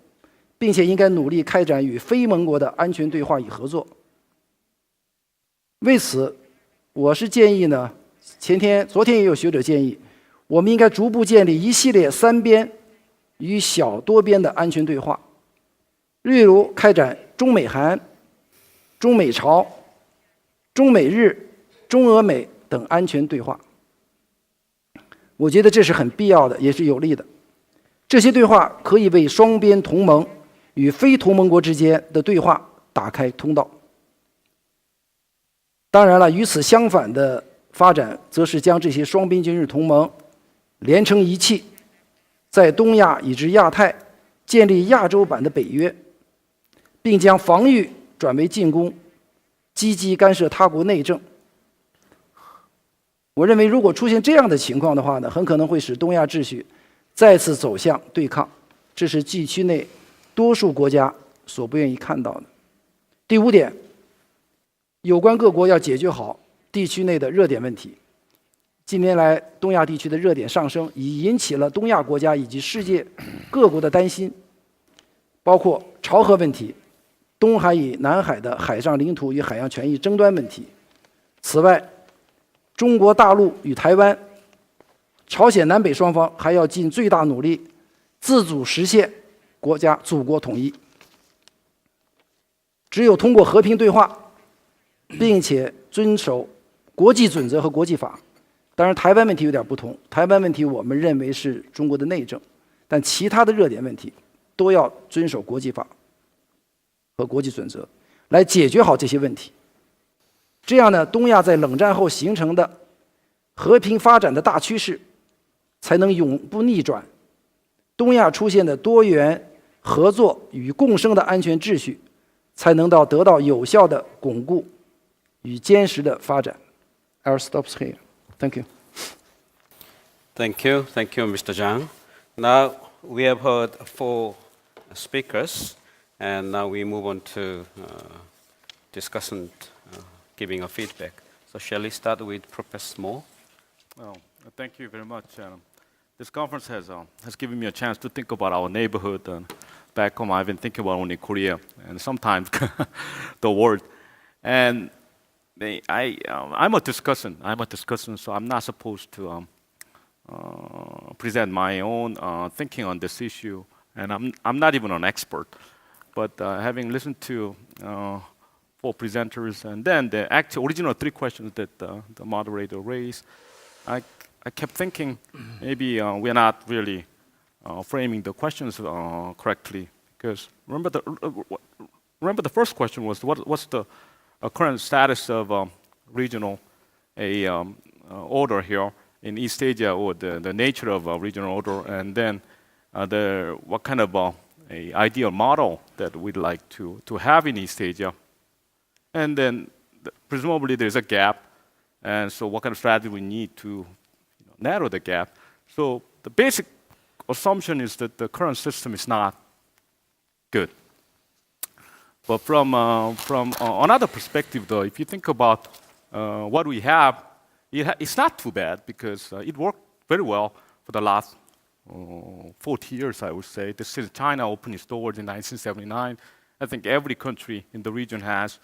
并且应该努力开展与非盟国的安全对话与合作。为此，我是建议呢，昨天也有学者建议，我们应该逐步建立一系列3边与小多边的安全对话，例如开展中美韩、中美朝、中美日、中俄美等安全对话。我觉得这是很必要的，也是有利的。这些对话可以为双边同盟与非同盟国之间的对话打开通道。当然了，与此相反的发展，则是将这些双边军事同盟连成一气，在东亚以至亚太建立亚洲版的北约，并将防御转为进攻，积极干涉他国内政。我认为，如果出现这样的情况的话呢，很可能会使东亚秩序再次走向对抗，这是地区内多数国家所不愿意看到的。第5点，有关各国要解决好地区内的热点问题。近年来，东亚地区的热点上升，已引起了东亚国家以及世界各国的担心，包括朝核问题、东海与南海的海上领土与海洋权益争端问题。此外，中国大陆与台湾、朝鲜南北双方还要尽最大努力，自主实现祖国统一。只有通过和平对话，并且遵守国际准则和国际法。当然，台湾问题有点不同，台湾问题我们认为是中国的内政，但其他的热点问题都要遵守国际法和国际准则，来解决好这些问题。这样呢，东亚在冷战后形成的和平发展的大趋势才能永不逆转，东亚出现的多元合作与共生的安全秩序才能得到有效的巩固与坚实的发展。I'll stop here. Thank you. Thank you. Thank you, Mr. Zhang. Now we have heard 4 speakers, and now we move on to discussion, giving a feedback. So shall we start with Professor Mo? Well, thank you very much. This conference has given me a chance to think about our neighborhood. Back home, I've been thinking about only Korea and sometimes the world. And I'm a discussant, so I'm not supposed to present my own thinking on this issue. And I'm not even an expert. But having listened to 4 presenters and then the original 3 questions that the moderator raised, I kept thinking maybe we're not really framing the questions correctly. Because remember the first question was what's the current status of regional order here in East Asia, or the nature of regional order, and then what kind of a ideal model that we'd like to have in East Asia. And then presumably there's a gap, and so what kind of strategy we need to narrow the gap. So the basic assumption is that the current system is not good. But from another perspective, though, if you think about what we have, it's not too bad because it worked very well for the last 40 years, I would say. Since China opened its doors in 1979, I think every country in the region has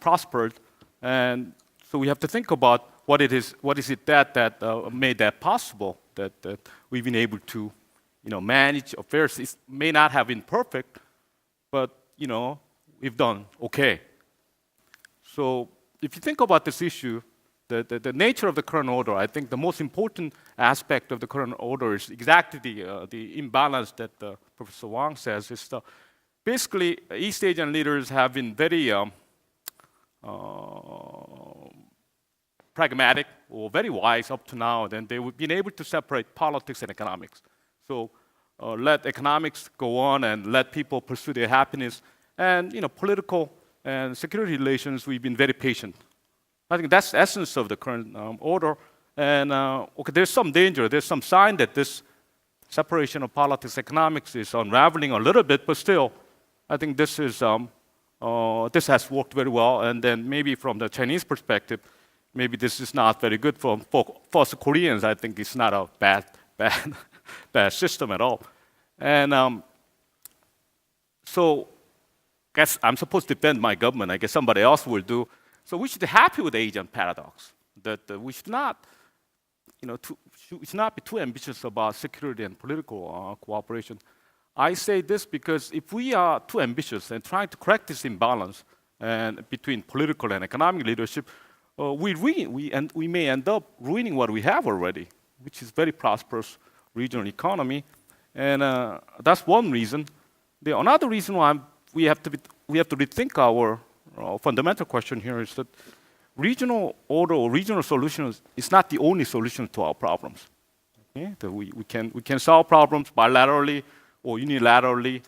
prospered. And so we have to think about what is it that made that possible, that we've been able to manage affairs. It may not have been perfect, but we've done okay. So if you think about this issue, the nature of the current order, I think the most important aspect of the current order is exactly the imbalance that Professor Wang says. Is basically, East Asian leaders have been very pragmatic or very wise up to now. Then they've been able to separate politics and economics. So let economics go on and let people pursue their happiness. And political and security relations, we've been very patient. I think that's the essence of the current order. And okay, there's some danger. There's some sign that this separation of politics and economics is unraveling a little bit, but still, I think this is this has worked very well. And then maybe from the Chinese perspective, maybe this is not very good for us Koreans. I think it's not a bad system at all. And so, I guess I'm supposed to defend my government. I guess somebody else will do. So we should be happy with the Asian paradox, that we should not, should not be too ambitious about security and political cooperation. I say this because if we are too ambitious and trying to correct this imbalance and between political and economic leadership, we may end up ruining what we have already, which is very prosperous regional economy, and that's one reason. Another reason why we have to rethink our fundamental question here is that regional order or regional solutions is not the only solution to our problems. Okay? That we can solve problems bilaterally or unilaterally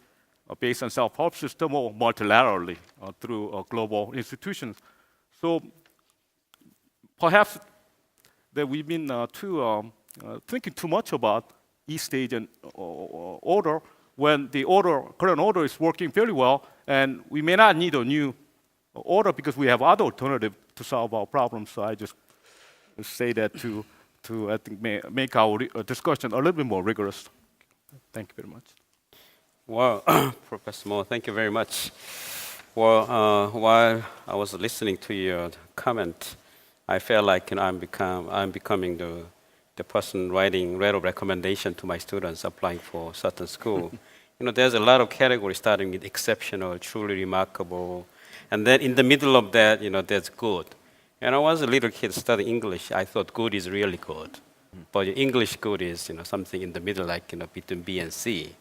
based on self-help system or multilaterally through global institutions. So perhaps that we've been thinking too much about East Asian order when the current order is working very well, and we may not need a new order because we have other alternatives to solve our problems. So I just say that to I think make our discussion a little bit more rigorous. Thank you very much. Well, Professor Mo, thank you very much. Well, while I was listening to your comment, I felt like I'm becoming the person writing letter of recommendation to my students applying for certain school. There's a lot of categories starting with exceptional, truly remarkable, and then in the middle of that, there's good. And I was a little kid studying English. I thought good is really good, but English good is something in the middle, like between B and C.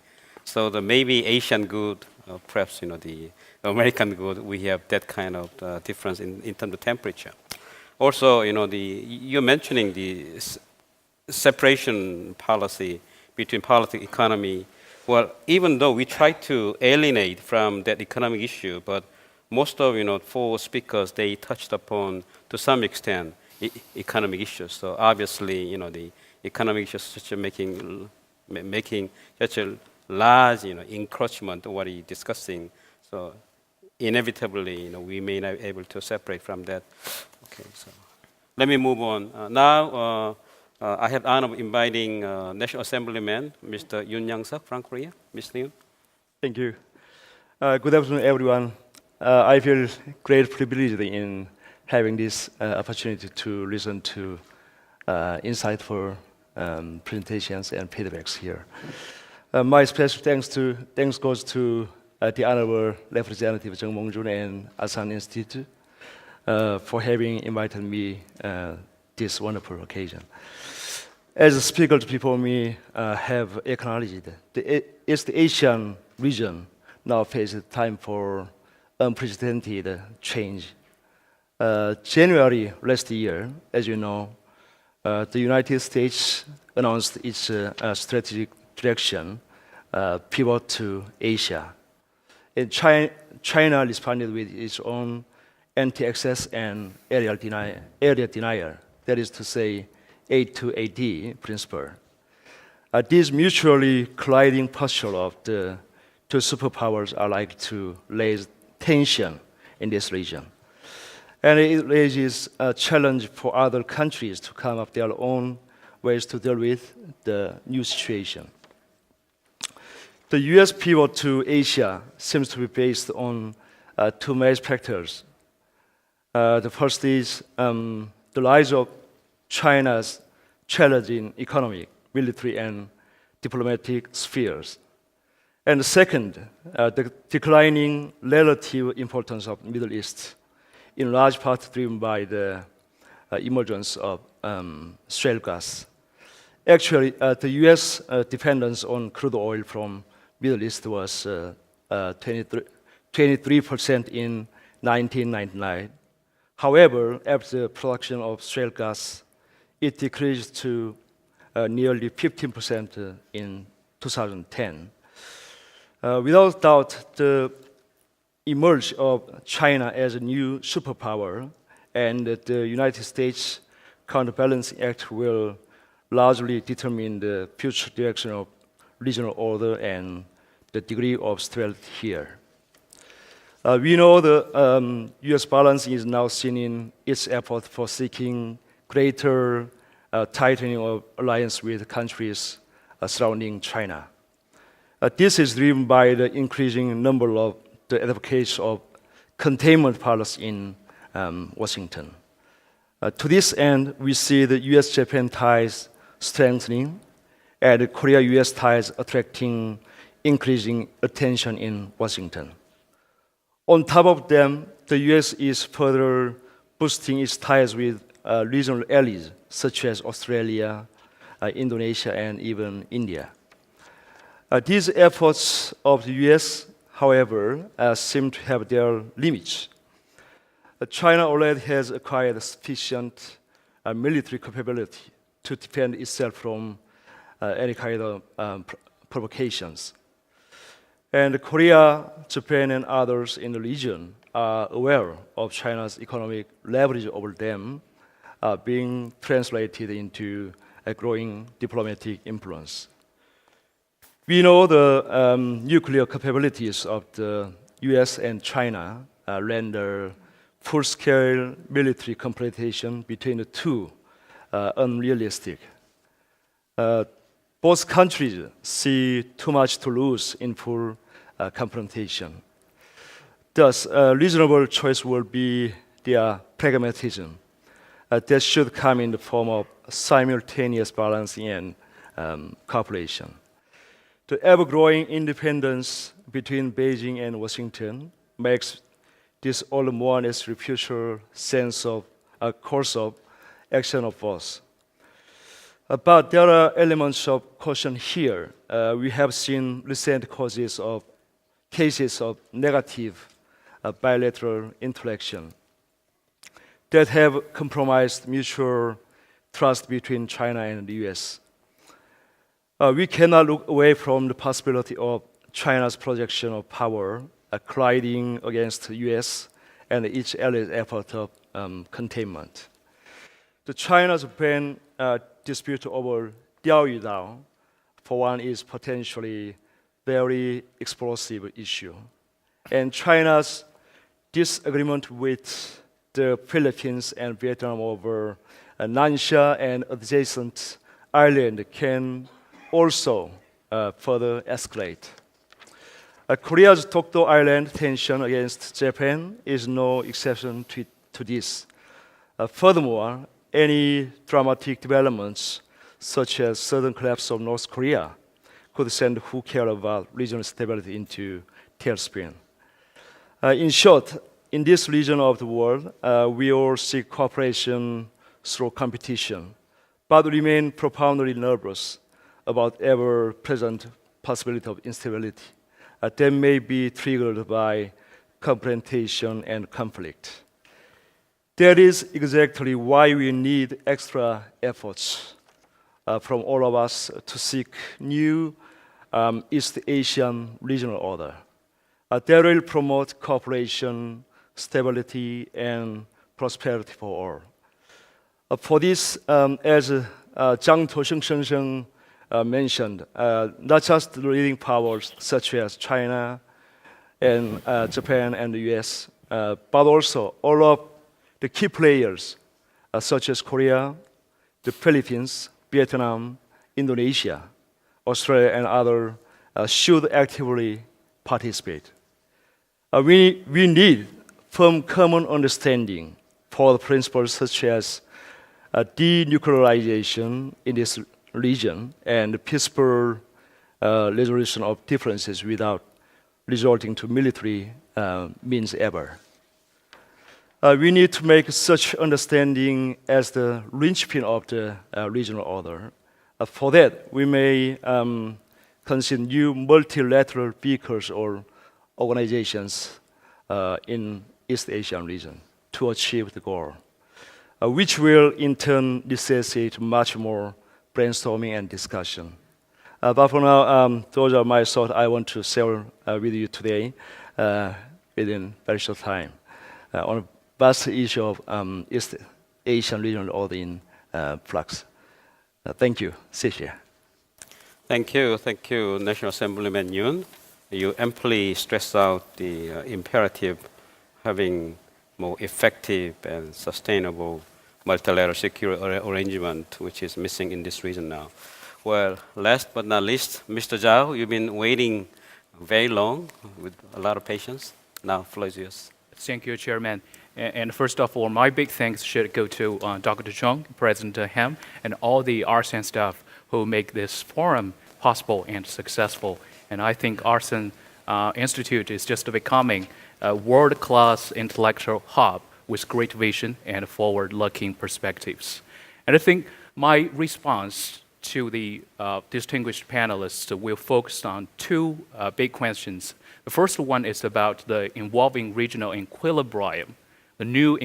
So maybe Asian good, perhaps the American good, we have that kind of difference in terms of temperature. Also, you're mentioning the separation policy between politics, economy. Well, even though we try to alienate from that economic issue, but most of four speakers, they touched upon to some extent economic issues. So obviously, the economic issues such as making such a large encroachment of what you're discussing. So inevitably, we may not be able to separate from that. Okay, so let me move on. Now. I have the honor of inviting National Assemblyman, Mr. Yoon from Korea. Mr. Yoon. Thank you. Good afternoon, everyone. I feel great privilege in having this opportunity to listen to insightful presentations and feedbacks here. My special thanks goes to the Honorable Representative Zhang and Asan Institute for having invited me this wonderful occasion. As the speakers before me have acknowledged, the East Asian region now faces time for unprecedented change. January last year, as you know, the United States announced its strategic direction, pivot to Asia. And China responded with its own anti-access and area denial, that is to say, aid to AD principle. This mutually colliding posture of the two superpowers are likely to raise tension in this region. And it raises a challenge for other countries to come up their own ways to deal with the new situation. The US pivot to Asia seems to be based on two major factors. The first is the rise of China's challenging economic, military, and diplomatic spheres. And second, the declining relative importance of the Middle East, in large part driven by the emergence of shale gas. Actually, the U.S. Dependence on crude oil from Middle East was 23% in 1999. However, after the production of shale gas, it decreased to nearly 15% in 2010. Without doubt, the emergence of China as a new superpower and the United States Counterbalancing Act will largely determine the future direction of regional order and the degree of stability here. We know the U.S. balance is now seen in its effort for seeking greater tightening of alliance with countries surrounding China. This is driven by the increasing number of the advocates of containment policy in Washington. To this end, we see the U.S.-Japan ties strengthening and the Korea-U.S. ties attracting increasing attention in Washington. On top of them, the U.S. is further boosting its ties with regional allies such as Australia, Indonesia, and even India. These efforts of the U.S., however, seem to have their limits. China already has acquired sufficient military capability to defend itself from any kind of provocations. And Korea, Japan, and others in the region are aware of China's economic leverage over them being translated into a growing diplomatic influence. We know the nuclear capabilities of the US and China render full-scale military confrontation between the two unrealistic. Both countries see too much to lose in full confrontation. Thus, a reasonable choice will be their pragmatism. That should come in the form of simultaneous balancing and cooperation. The ever-growing independence between Beijing and Washington makes this all the more necessary future sense of a course of action of both. But there are elements of caution here. We have seen recent cases of negative bilateral interaction that have compromised mutual trust between China and the US. We cannot look away from the possibility of China's projection of power colliding against the US and each ally's effort of containment. The China-Japan dispute over Diaoyudao, for one, is potentially very explosive issue. And China's disagreement with the Philippines and Vietnam over Nansha and adjacent island can also further escalate. Korea's Dokdo Island tension against Japan is no exception to this. Furthermore, any dramatic developments, such as sudden collapse of North Korea, could send who care about regional stability into tailspin. In short, in this region of the world, we all seek cooperation through competition, but remain profoundly nervous about ever-present possibility of instability that may be triggered by confrontation and conflict. That is exactly why we need extra efforts from all of us to seek new East Asian regional order that will promote cooperation, stability, and prosperity for all. For this, as Zhang Tuosheng mentioned, not just the leading powers such as China and Japan and the US, but also all of the key players such as Korea, the Philippines, Vietnam, Indonesia, Australia, and others should actively participate. We need firm common understanding for the principles such as denuclearization in this region and peaceful resolution of differences without resorting to military means ever. We need to make such understanding as the linchpin of the regional order. For that, we may consider new multilateral vehicles or organizations in East Asian region to achieve the goal, which will in turn necessitate much more brainstorming and discussion. But for now, those are my thoughts I want to share with you today within very short time on a vast issue of East Asian regional order in Flux. Thank you. 谢谢. Thank you, National Assemblyman Yoon. You amply stress out the imperative having more effective and sustainable multilateral security arrangement, which is missing in this region now. Well, last but not least, Mr. Zhao, you've been waiting very long with a lot of patience. Now, floor is yours. Thank you, Chairman. And first of all, my big thanks should go to Dr. Zhang, President Ham, and all the ASEAN staff who make this forum possible and successful. And I think ASEAN Institute is just becoming a world-class intellectual hub with great vision and forward-looking perspectives. And I think my response to the distinguished panelists will focus on two big questions. The first one is about the evolving regional equilibrium, the new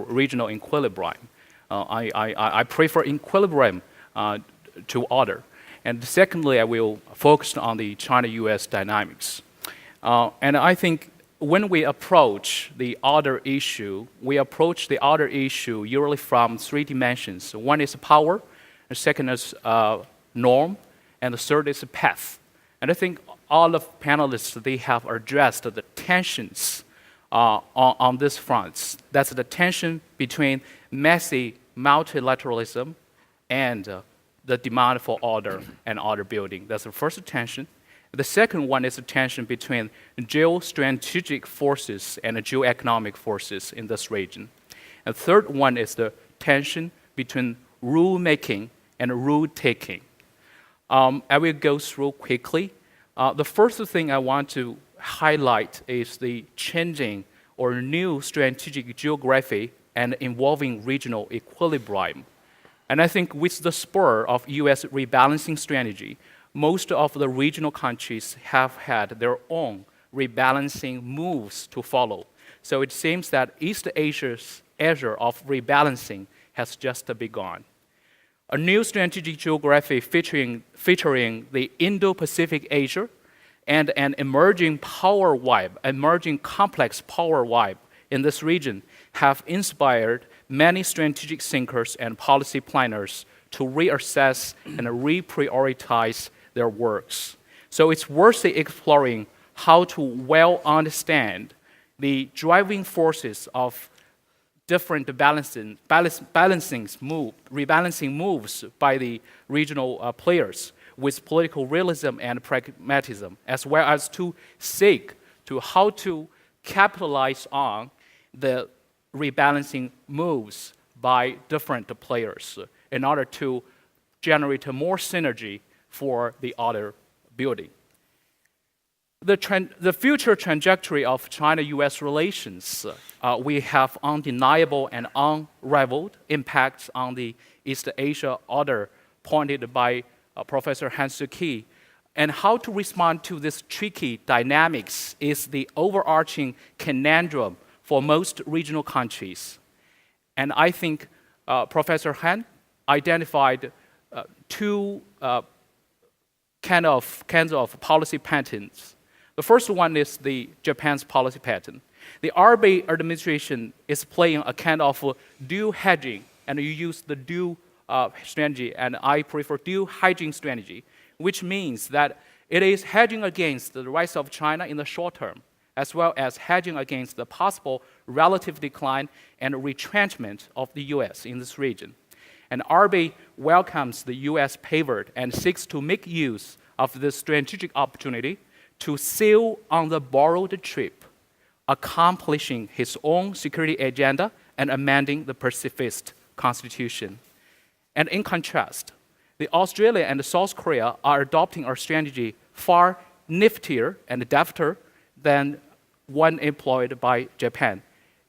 regional equilibrium. I prefer equilibrium to order. And secondly, I will focus on the China-US dynamics. And I think when we approach the order issue, we approach the order issue usually from three dimensions. One is power, the second is norm, and the third is path. And I think all of panelists, they have addressed the tensions on this front. That's the tension between messy multilateralism and the demand for order and order building. That's the first tension. The second one is the tension between geostrategic forces and geoeconomic forces in this region. And the third one is the tension between rule-making and rule-taking. I will go through quickly. The first thing I want to highlight is the changing or new strategic geography and evolving regional equilibrium. And I think with the spur of U.S. rebalancing strategy, most of the regional countries have had their own rebalancing moves to follow. So it seems that East Asia's era of rebalancing has just begun. A new strategic geography featuring the Indo-Pacific Asia and an emerging power web, emerging complex power web in this region have inspired many strategic thinkers and policy planners to reassess and reprioritize their works. So it's worth exploring how to well understand the driving forces of different rebalancing moves by the regional players with political realism and pragmatism, as well as to seek to how to capitalize on the rebalancing moves by different players in order to generate more synergy for the order building. The future trajectory of China-US relations, we have undeniable and unrivaled impacts on the East Asia order pointed by Professor Sukhee. And how to respond to this tricky dynamics is the overarching conundrum for most regional countries. And I think Professor Han identified two kinds of policy patterns. The first one is the Japan's policy pattern. The Abe administration is playing a kind of dual hedging, and you use the dual strategy, and I prefer dual hedging strategy, which means that it is hedging against the rise of China in the short term, as well as hedging against the possible relative decline and retrenchment of the US in this region. And Abe welcomes the US pivot and seeks to make use of this strategic opportunity to sail on the borrowed trip, accomplishing his own security agenda and amending the pacifist constitution. And in contrast, the Australia and South Korea are adopting a strategy far niftier and defter than one employed by Japan.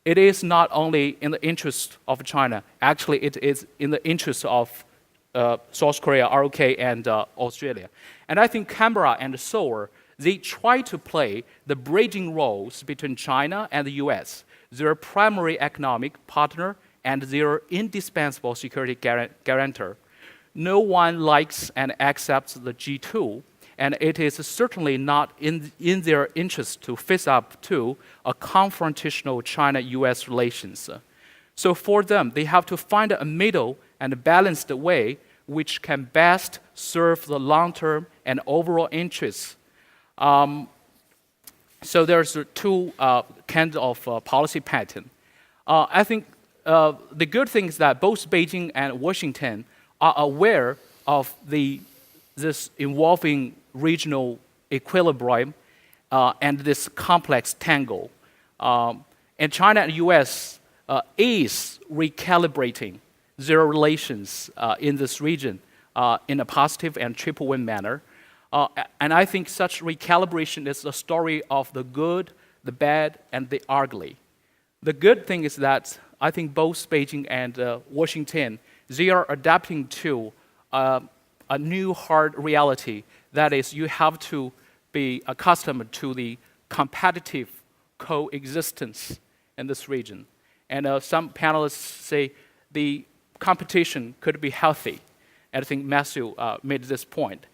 It is not only in the interest of China, actually it is in the interest of South Korea, ROK, and Australia. And I think Canberra and Seoul, they try to play the bridging roles between China and the US, their primary economic partner and their indispensable security guarantor. No one likes and accepts the G2, and it is certainly not in their interest to face up to a confrontational China-US relations. So for them, they have to find a middle and a balanced way which can best serve the long-term and overall interests. So there's two kinds of policy pattern. I think the good thing is that both Beijing and Washington are aware of this evolving regional equilibrium and this complex tangle. And China and US is recalibrating their relations in this region in a positive and triple win manner. And I think such recalibration is the story of the good, the bad, and the ugly. The good thing is that I think both Beijing and Washington, they are adapting to a new hard reality. That is, you have to be accustomed to the competitive coexistence in this region. And some panelists say the competition could be healthy. And I think Matthew made this point.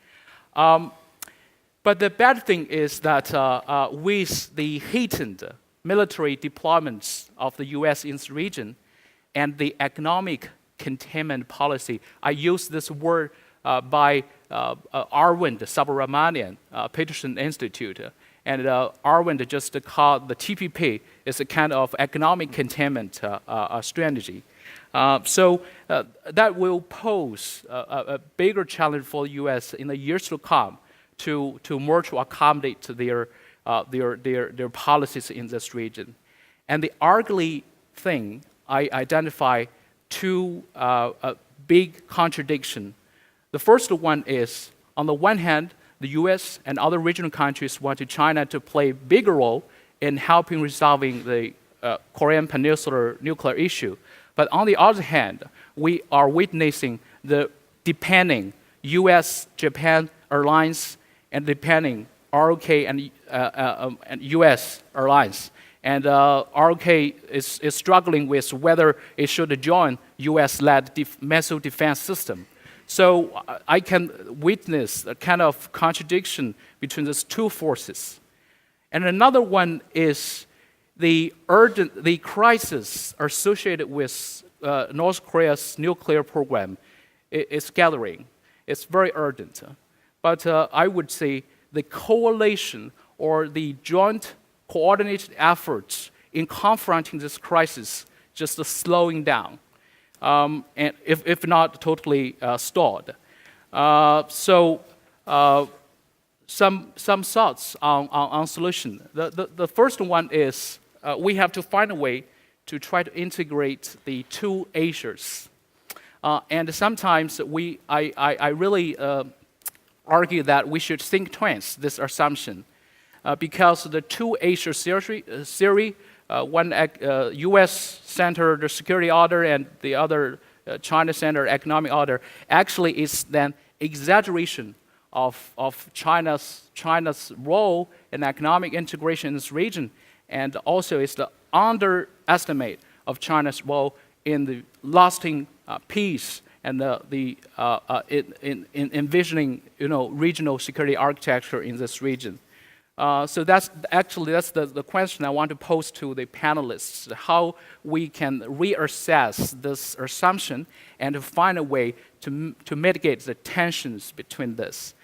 But the bad thing is that with the heightened military deployments of the US in this region and the economic containment policy, I use this word by Arvind Subramanian, Peterson Institute. And Arvind just called the TPP is a kind of economic containment strategy. So that will pose a bigger challenge for the U.S. in the years to come to more to accommodate their policies in this region. And the ugly thing, I identify two big contradictions. The first one is, on the one hand, the U.S. and other regional countries want China to play a bigger role in helping resolving the Korean Peninsula nuclear issue. But on the other hand, we are witnessing the depending U.S.-Japan alliance and depending ROK and U.S. alliance. And ROK is struggling with whether it should join U.S.-led missile defense system. So I can witness a kind of contradiction between these two forces. And another one is the crisis associated with North Korea's nuclear program is gathering. It's very urgent. But I would say the coalition or the joint coordinated efforts in confronting this crisis just slowing down. And if not totally stalled. So some thoughts on solution. The first one is we have to find a way to try to integrate the two Asias. And sometimes I really argue that we should think twice this assumption because the two Asia theory, one U.S.-centered security order and the other China-centered economic order, actually is then exaggeration of China's role in economic integration in this region, and also is the underestimate of China's role in the lasting peace and in envisioning regional security architecture in this region. So that's the question I want to pose to the panelists, how we can reassess this assumption and to find a way to mitigate the tensions between this.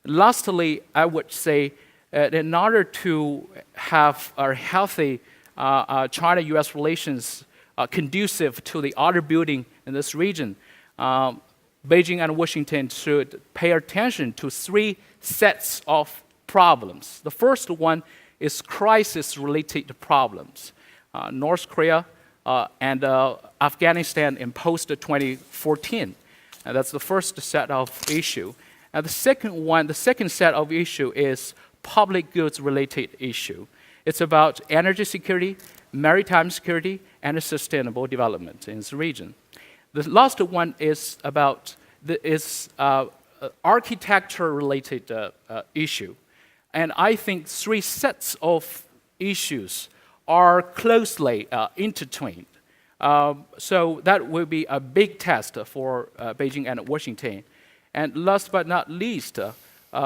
Lastly, I would say in order to have a healthy China-US relations conducive to the order building in this region, Beijing and Washington should pay attention to three sets of problems. The first one is crisis-related problems. North Korea and Afghanistan in post-2014. And that's the first set of issue. And the second set of issue is public goods related issue. It's about energy security, maritime security, and sustainable development in this region. The last one is about architecture-related issue. And I think three sets of issues are closely intertwined. So that will be a big test for Beijing and Washington. And last but not least,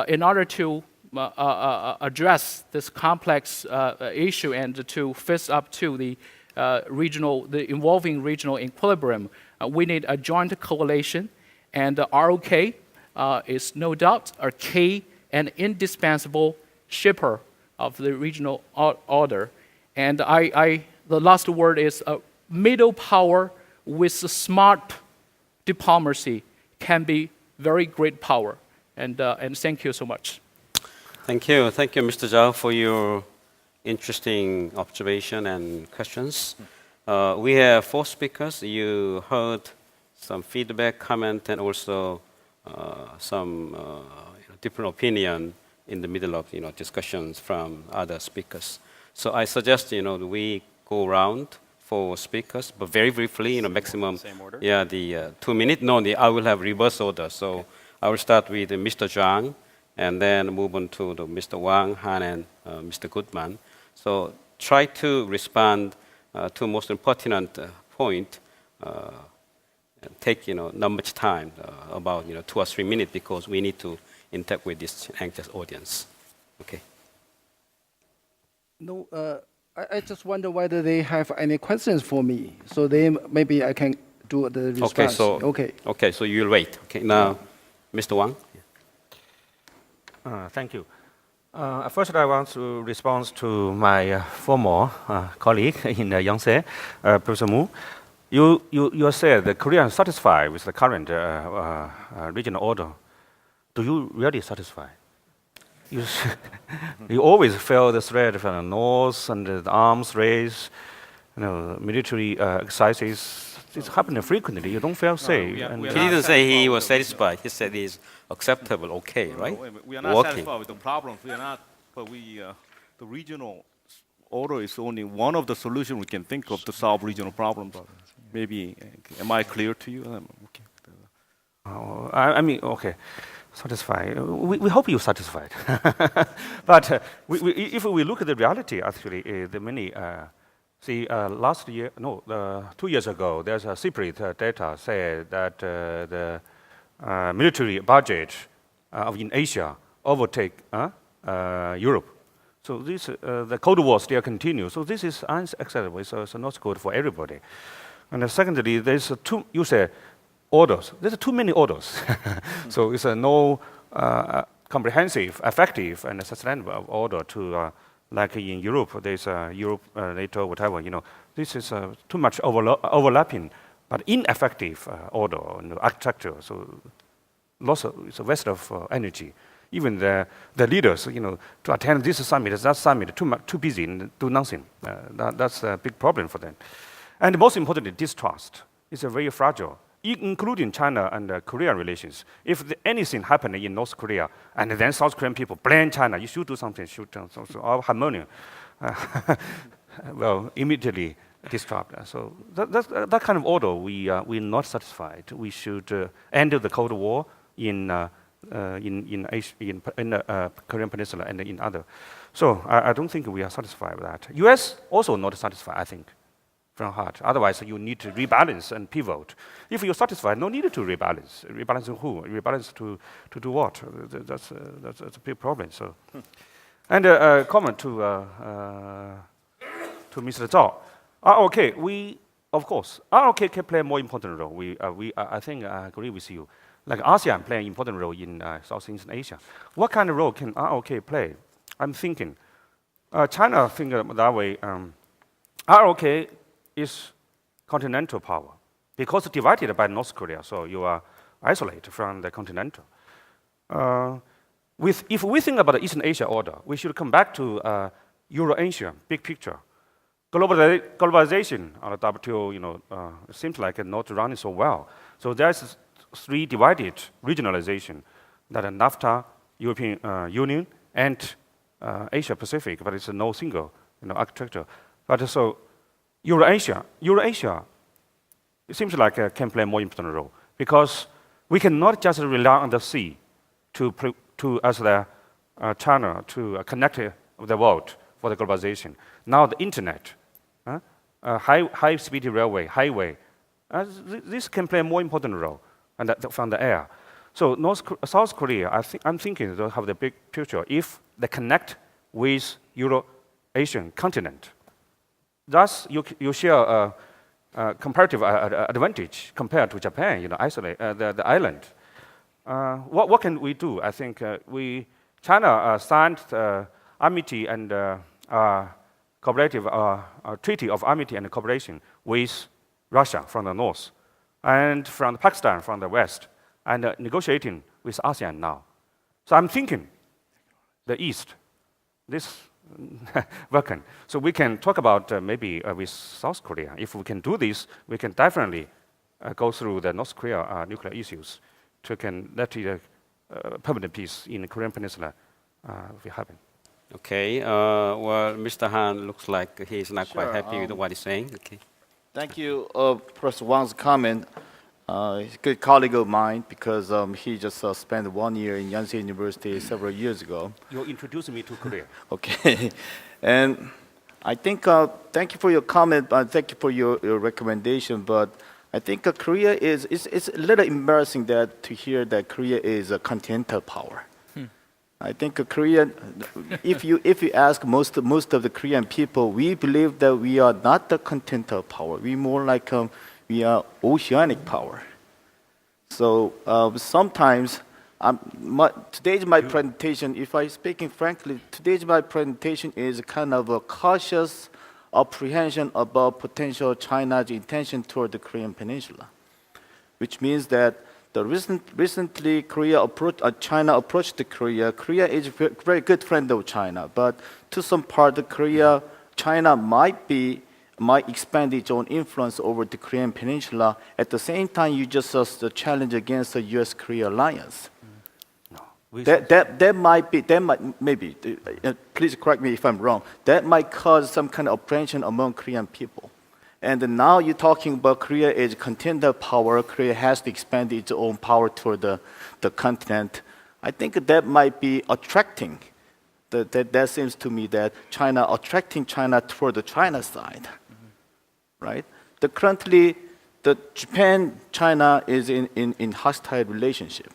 in order to address this complex issue and to face up to the evolving regional equilibrium, we need a joint coalition, and the ROK is no doubt a key and indispensable shipper of the regional order. And the last word is middle power with smart diplomacy can be very great power. And thank you so much. Thank you, Mr. Zhao, for your interesting observation and questions. We have 4 speakers. You heard some feedback, comment, and also some different opinion in the middle of discussions from other speakers. So I suggest we go around for speakers, but very briefly, maximum. Same order? Yeah, the 2 minutes. No, I will have reverse order. So I will start with Mr. Zhang, and then move on to Mr. Wang, Han, and Mr. Goodman. So try to respond to most important point. And take not much time, about 2 or 3 minutes, because we need to interact with this anxious audience. Okay. No, I just wonder whether they have any questions for me, so maybe I can do the response. Okay, so you'll wait. Okay, now, Mr. Wang. Thank you. First, I want to respond to my former colleague in Yonsei, Professor Mu. You said that Korea is satisfied with the current regional order. Do you really satisfied? You always feel the threat from the north and the arms race, military exercises. It's happening frequently. You don't feel safe. He didn't say he was satisfied. He said it's acceptable, okay, right? We are not satisfied with the problems. We are not, but the regional order is only one of the solutions we can think of to solve regional problems. Maybe, am I clear to you? Okay. I mean, okay, satisfied. We hope you're satisfied. But if we look at the reality, actually, the many. Last year, 2 years ago, there's a separate data said that the military budget in Asia overtake Europe. So the Cold War still continues. So this is unacceptable. So it's not good for everybody. And secondly, there's you say orders. There's too many orders. So it's no comprehensive, effective, and sustainable order to. Like in Europe, there's Europe, NATO, whatever. This is too much overlapping, but ineffective order and architecture. So, it's a waste of energy. Even the leaders, to attend this summit, that summit, too busy and do nothing. That's a big problem for them. And most importantly, distrust is a very fragile, including China and Korea relations. If anything happened in North Korea, and then South Korean people blame China, you should do something, so our harmony will immediately disrupt. So that kind of order, we're not satisfied. We should end the Cold War in Asia, in the Korean Peninsula and in other. So I don't think we are satisfied with that. U.S. also not satisfied, I think. From heart. Otherwise, you need to rebalance and pivot. If you're satisfied, no need to rebalance. Rebalance who? Rebalance to do what? That's a big problem. So, and a comment to Mr. Zhao. ROK, of course, ROK can play a more important role. I think I agree with you. Like ASEAN play an important role in Southeast Asia. What kind of role can ROK play? I'm thinking. China think that way. ROK is continental power because divided by North Korea, so you are isolated from the continental. If we think about the Eastern Asia order, we should come back to Euro-Asia big picture. Globalization on the WTO, seems like not running so well. So there's three divided regionalization, that are NAFTA, European Union, and Asia Pacific, but it's no single architecture. But so Eurasia, it seems like can play a more important role because we cannot just rely on the sea to as the channel to connect the world for the globalization. Now the internet, high-speed railway, highway, this can play a more important role from the air. So South Korea, I'm thinking they'll have the big future if they connect with Euro-Asian continent. Thus, you share a comparative advantage compared to Japan, isolate the island. What can we do? I think China signed amity and cooperative treaty of amity and cooperation with Russia from the north, and from Pakistan from the west, and negotiating with ASEAN now. So I'm thinking the East, this Balkan. So we can talk about maybe with South Korea. If we can do this, we can definitely go through the North Korea nuclear issues to can let it permanent peace in the Korean Peninsula will happen. Okay. Well, Mr. Han looks like he's not quite Sure, happy with what he's saying. Okay. Thank you, Professor Wang's comment. He's a good colleague of mine because he just spent 1 year in Yonsei University several years ago. You introduced me to Korea. Okay, and I think thank you for your comment. Thank you for your recommendation. But I think Korea it's a little embarrassing that to hear that Korea is a continental power. I think Korea, if you ask most of the Korean people, we believe that we are not the continental power. We more like we are oceanic power. So sometimes today's my presentation. If I'm speaking frankly, today's my presentation is kind of a cautious apprehension about potential China's intention toward the Korean Peninsula, which means that the recently China approached Korea. Korea is a very good friend of China, but to some part, China might expand its own influence over the Korean Peninsula. At the same time, you just saw the challenge against the U.S.-Korea alliance. That might maybe. Please correct me if I'm wrong. That might cause some kind of apprehension among Korean people. And now you're talking about Korea is a continental power. Korea has to expand its own power toward the continent. I think that might be attracting. That seems to me that attracting China toward the China side, right? Currently, the Japan-China is in hostile relationship.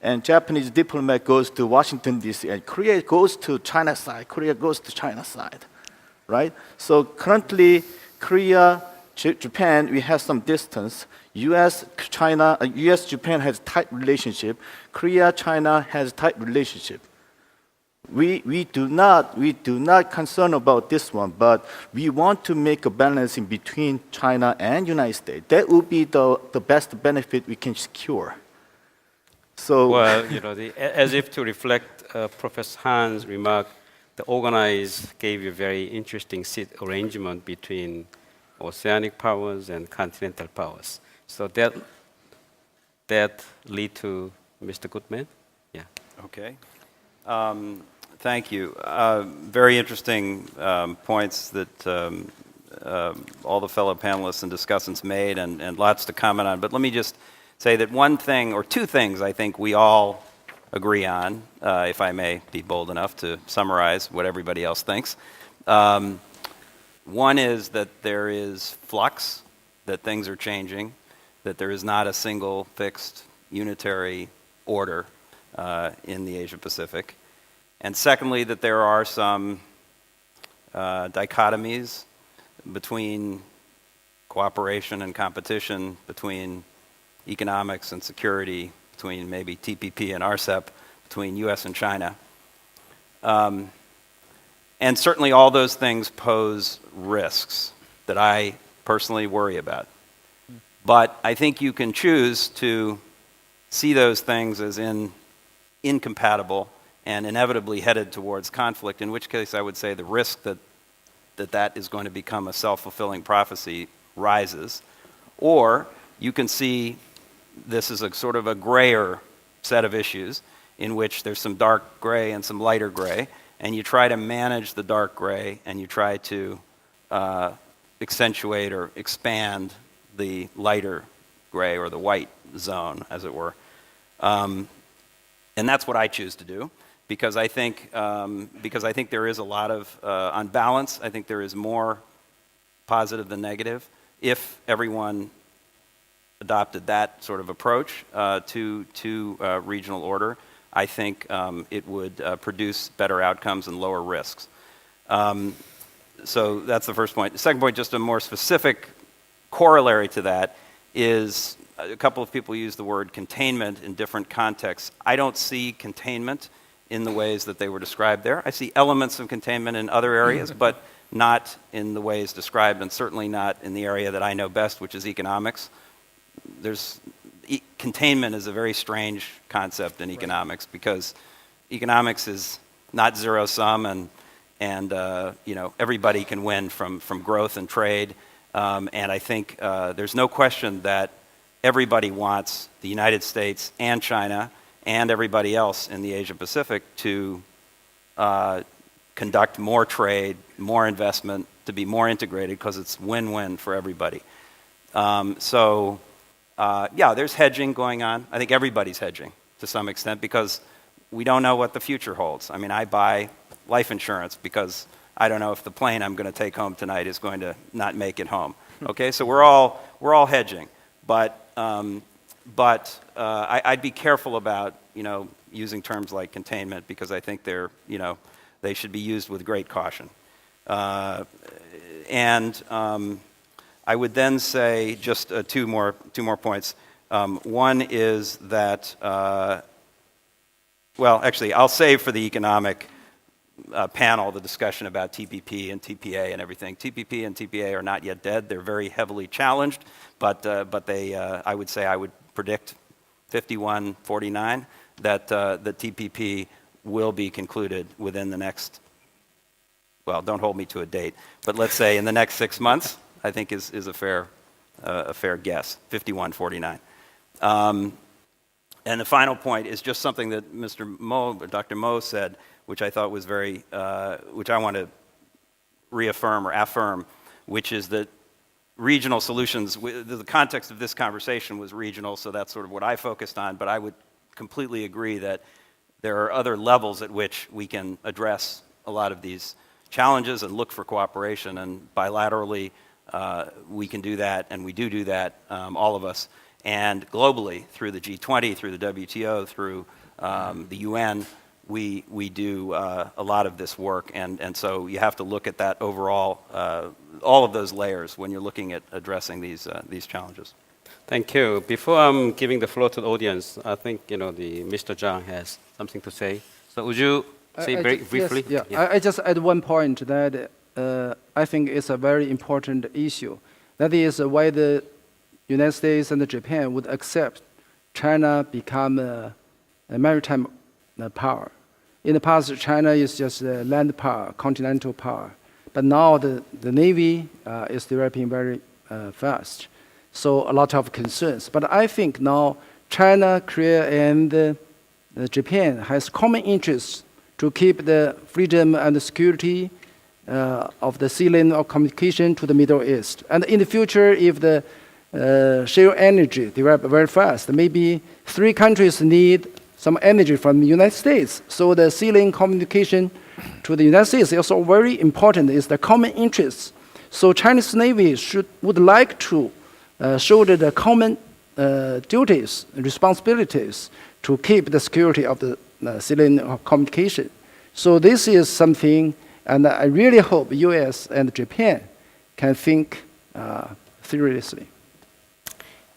And Japanese diplomat goes to Washington, D.C., and Korea goes to China side. Korea goes to China side, right? So currently, Korea, Japan, we have some distance. U.S.-Japan has tight relationship. Korea-China has tight relationship. We do not concern about this one, but we want to make a balance in between China and United States. That would be the best benefit we can secure. So, well, as if to reflect Professor Han's remark, the organizer gave you a very interesting seat arrangement between oceanic powers and continental powers. So that lead to Mr. Goodman? Yeah. Okay. Thank you. Very interesting points that all the fellow panelists and discussants made, and lots to comment on. But let me just say that one thing, or two things, I think we all agree on, if I may be bold enough to summarize what everybody else thinks. One is that there is flux, that things are changing, that there is not a single fixed unitary order in the Asia Pacific. And secondly, that there are some dichotomies between cooperation and competition, between economics and security, between maybe TPP and RCEP, between US and China. And certainly all those things pose risks that I personally worry about. But I think you can choose to see those things as incompatible and inevitably headed towards conflict, in which case I would say the risk that is going to become a self-fulfilling prophecy rises. Or you can see this is a sort of a grayer set of issues in which there's some dark gray and some lighter gray, and you try to manage the dark gray and you try to accentuate or expand the lighter gray or the white zone, as it were. And that's what I choose to do, because I think there is a lot of, on balance, I think there is more positive than negative. If everyone adopted that sort of approach to regional order, I think it would produce better outcomes and lower risks. So that's the first point. The second point, just a more specific corollary to that, is a couple of people use the word containment in different contexts. I don't see containment in the ways that they were described there. I see elements of containment in other areas, but not in the ways described, and certainly not in the area that I know best, which is economics. Containment is a very strange concept in economics, because economics is not zero sum, and everybody can win from growth and trade. And I think there's no question that everybody wants the United States and China and everybody else in the Asia Pacific to conduct more trade, more investment, to be more integrated, because it's win-win for everybody. There's hedging going on. I think everybody's hedging to some extent, because we don't know what the future holds. I mean, I buy life insurance because I don't know if the plane I'm going to take home tonight is going to not make it home. Okay, so we're all hedging, but I'd be careful about using terms like containment, because I think they should be used with great caution. I would then say just two more points. One is that, actually, I'll save for the economic panel the discussion about TPP and TPA and everything. TPP and TPA are not yet dead. They're very heavily challenged, but they, I would say, I would predict 51-49 that the TPP will be concluded within the next, well, don't hold me to a date, but let's say in the next 6 months, I think is a fair guess, 51-49. And the final point is just something that Dr. Mo said, which I thought was which I want to reaffirm or affirm, which is that regional solutions, the context of this conversation was regional, so that's sort of what I focused on, but I would completely agree that there are other levels at which we can address a lot of these challenges and look for cooperation, and bilaterally we can do that, and we do that, all of us, and globally through the G20, through the WTO, through the UN, we do a lot of this work, and so you have to look at that overall, all of those layers when you're looking at addressing these challenges. Thank you. Before I'm giving the floor to the audience, I think Mr. Zhang has something to say. So would you say very briefly? Yes, yeah. I just add one point that I think is a very important issue. That is why the United States and Japan would accept China become a maritime power. In the past, China is just a land power, continental power. But now the Navy is developing very fast. So a lot of concerns. But I think now China, Korea, and Japan has common interests to keep the freedom and the security of the sea lane of communication to the Middle East. And in the future, if the shale energy develop very fast, maybe 3 countries need some energy from the United States. So the sea lane communication to the United States is also very important. It's the common interests. So Chinese Navy would like to shoulder the common duties, responsibilities to keep the security of the sea lane of communication. So this is something, and I really hope U.S. and Japan can think seriously.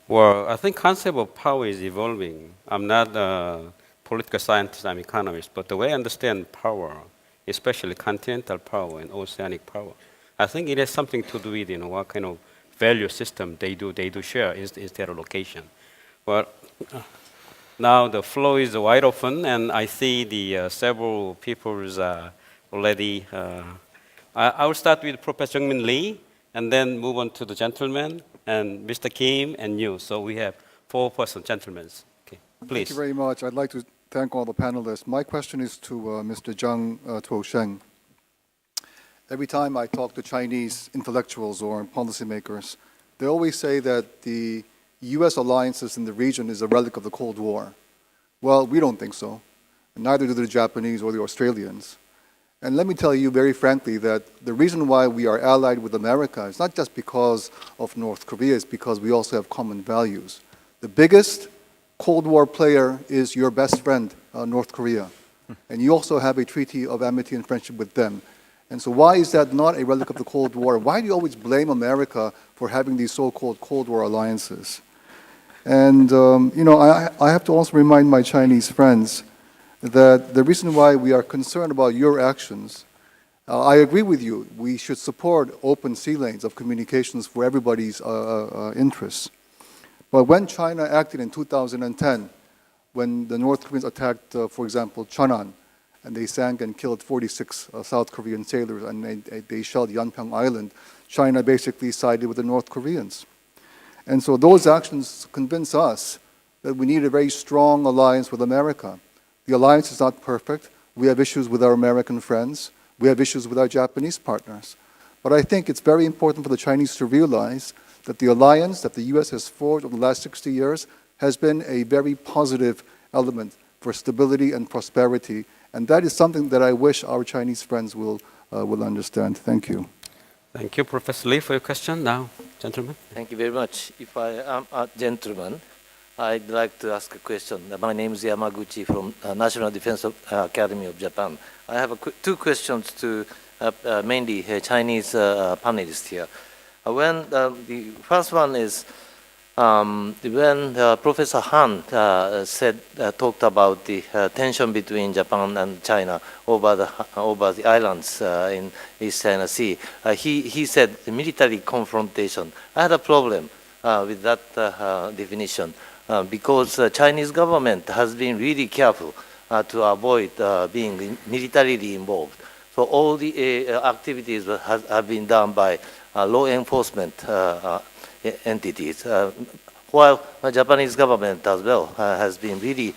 Well, I think concept of power is evolving. I'm not a political scientist, I'm an economist, but the way I understand power, especially continental power and oceanic power, I think it has something to do with what kind of value system they do share instead of location. Well, now the floor is wide open, and I see the several people already. I will start with Professor Jongryn Lee, and then move on to the gentleman, and Mr. Kim, and you. So we have four-person gentlemen. Okay, please. Thank you very much. I'd like to thank all the panelists. My question is to Mr. Zhang Tuosheng. Every time I talk to Chinese intellectuals or policymakers, they always say that the U.S. alliances in the region is a relic of the Cold War. Well, we don't think so. Neither do the Japanese or the Australians. And let me tell you very frankly that the reason why we are allied with America is not just because of North Korea, it's because we also have common values. The biggest Cold War player is your best friend, North Korea. And you also have a treaty of amity and friendship with them. And so why is that not a relic of the Cold War? Why do you always blame America for having these so-called Cold War alliances? And, I have to also remind my Chinese friends that the reason why we are concerned about your actions, I agree with you, we should support open sea lanes of communications for everybody's interests. But when China acted in 2010, when the North Koreans attacked, for example, Cheonan, and they sank and killed 46 South Korean sailors, and they shelled Yeonpyeong Island, China basically sided with the North Koreans. And so those actions convince us that we need a very strong alliance with America. The alliance is not perfect. We have issues with our American friends. We have issues with our Japanese partners. But I think it's very important for the Chinese to realize that the alliance that the U.S. has forged over the last 60 years has been a very positive element for stability and prosperity. And that is something that I wish our Chinese friends will understand. Thank you. Thank you, Professor Lee, for your question. Now, gentlemen. Thank you very much. If I am a gentleman, I'd like to ask a question. My name is Yamaguchi from National Defense Academy of Japan. I have two questions to mainly Chinese panelists here. The first one is when Professor Han talked about the tension between Japan and China over the islands in East China Sea, he said the military confrontation. I had a problem with that definition. Because the Chinese government has been really careful to avoid being militarily involved. So all the activities have been done by law enforcement entities, while the Japanese government as well has been really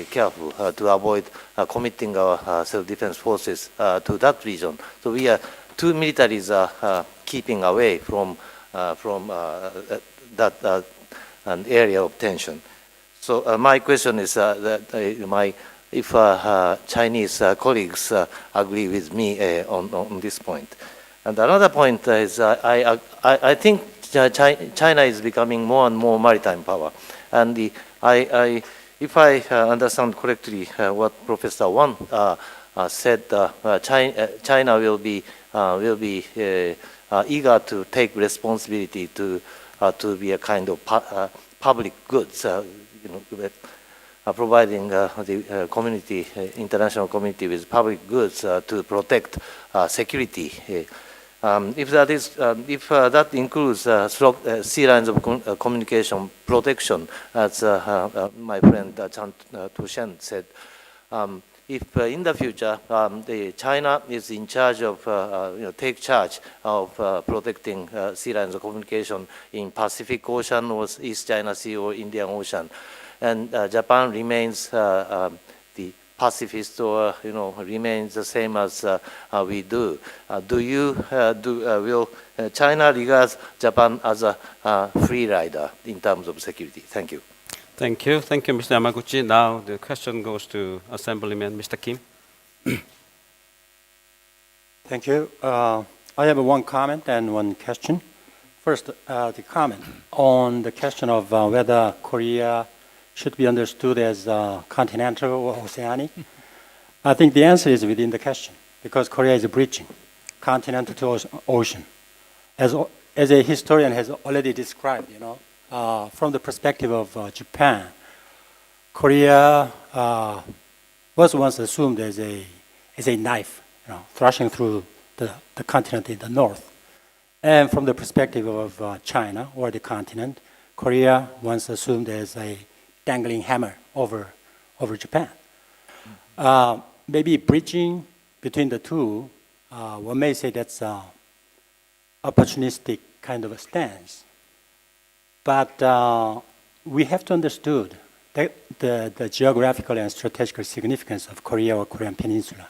careful to avoid committing our self-defense forces to that region. So two militaries are keeping away from that an area of tension. So my question is if Chinese colleagues agree with me on this point. And another point is I think China is becoming more and more maritime power. And if I understand correctly what Professor Wang said, China will be eager to take responsibility to be a kind of public goods, providing the community, international community with public goods to protect security. If that includes sea lines of communication protection, as my friend Tuosheng said, if in the future China is in charge of, take charge of protecting sea lines of communication in Pacific Ocean or East China Sea or Indian Ocean, and Japan remains the pacifist or remains the same as we do. Will China regards Japan as a free rider in terms of security? Thank you. Thank you. Thank you, Mr. Yamaguchi. Now the question goes to Assemblyman Mr. Kim. Thank you. I have one comment and one question. First, the comment on the question of whether Korea should be understood as continental or oceanic. I think the answer is within the question, because Korea is bridging continent to ocean. As a historian has already described, from the perspective of Japan, Korea was once assumed as a knife, thrashing through the continent in the north. And from the perspective of China or the continent, Korea once assumed as a dangling hammer over Japan. Maybe bridging between the two, one may say that's opportunistic kind of a stance. But we have to understood the geographical and strategical significance of Korea or Korean Peninsula.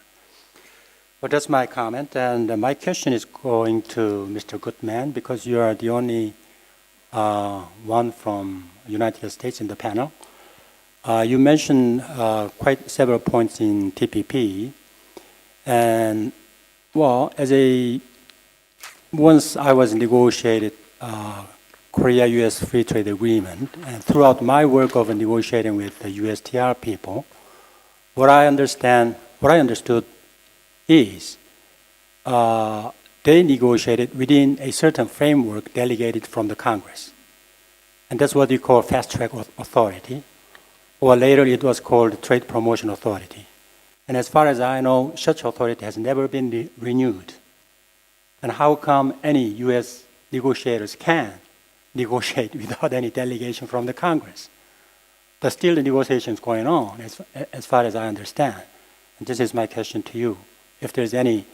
Well, that's my comment, and my question is going to Mr. Goodman, because you are the only one from United States in the panel. You mentioned quite several points in TPP, and well, once I was negotiated Korea-U.S. Free Trade Agreement, and throughout my work of negotiating with the USTR people, what I understood is they negotiated within a certain framework delegated from the Congress. And that's what you call fast-track authority, or later it was called Trade Promotion Authority. And as far as I know, such authority has never been renewed. And how come any U.S. negotiators can negotiate without any delegation from the Congress? There's still the negotiations going on, as far as I understand. And this is my question to you. If there's any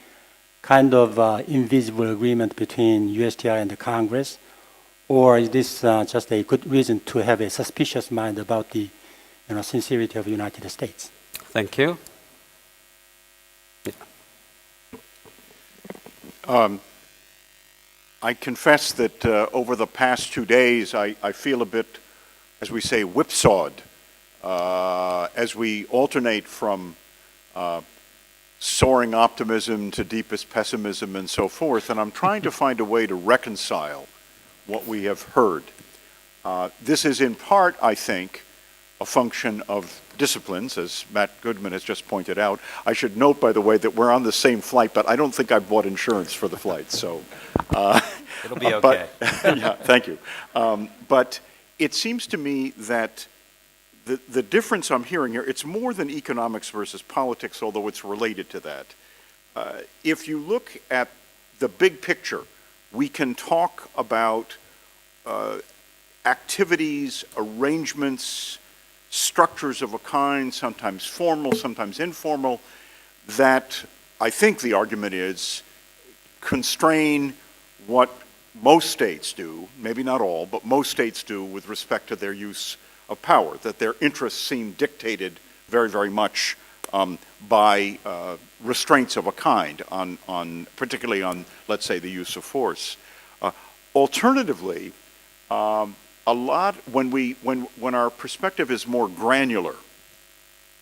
kind of invisible agreement between USTR and the Congress, or is this just a good reason to have a suspicious mind about the sincerity of the United States? Thank you. I confess that over the past 2 days, I feel a bit, as we say, whipsawed, as we alternate from soaring optimism to deepest pessimism and so forth, and I'm trying to find a way to reconcile what we have heard. This is in part, I think, a function of disciplines, as Matt Goodman has just pointed out. I should note, by the way, that we're on the same flight, but I don't think I've bought insurance for the flight, so. It'll be okay. Yeah, thank you. But it seems to me that the difference I'm hearing here, it's more than economics versus politics, although it's related to that. If you look at the big picture, we can talk about activities, arrangements, structures of a kind, sometimes formal, sometimes informal, that I think the argument is constrain what most states do, maybe not all, but most states do with respect to their use of power, that their interests seem dictated very, very much by restraints of a kind, particularly on, let's say, the use of force. Alternatively, a lot when our perspective is more granular,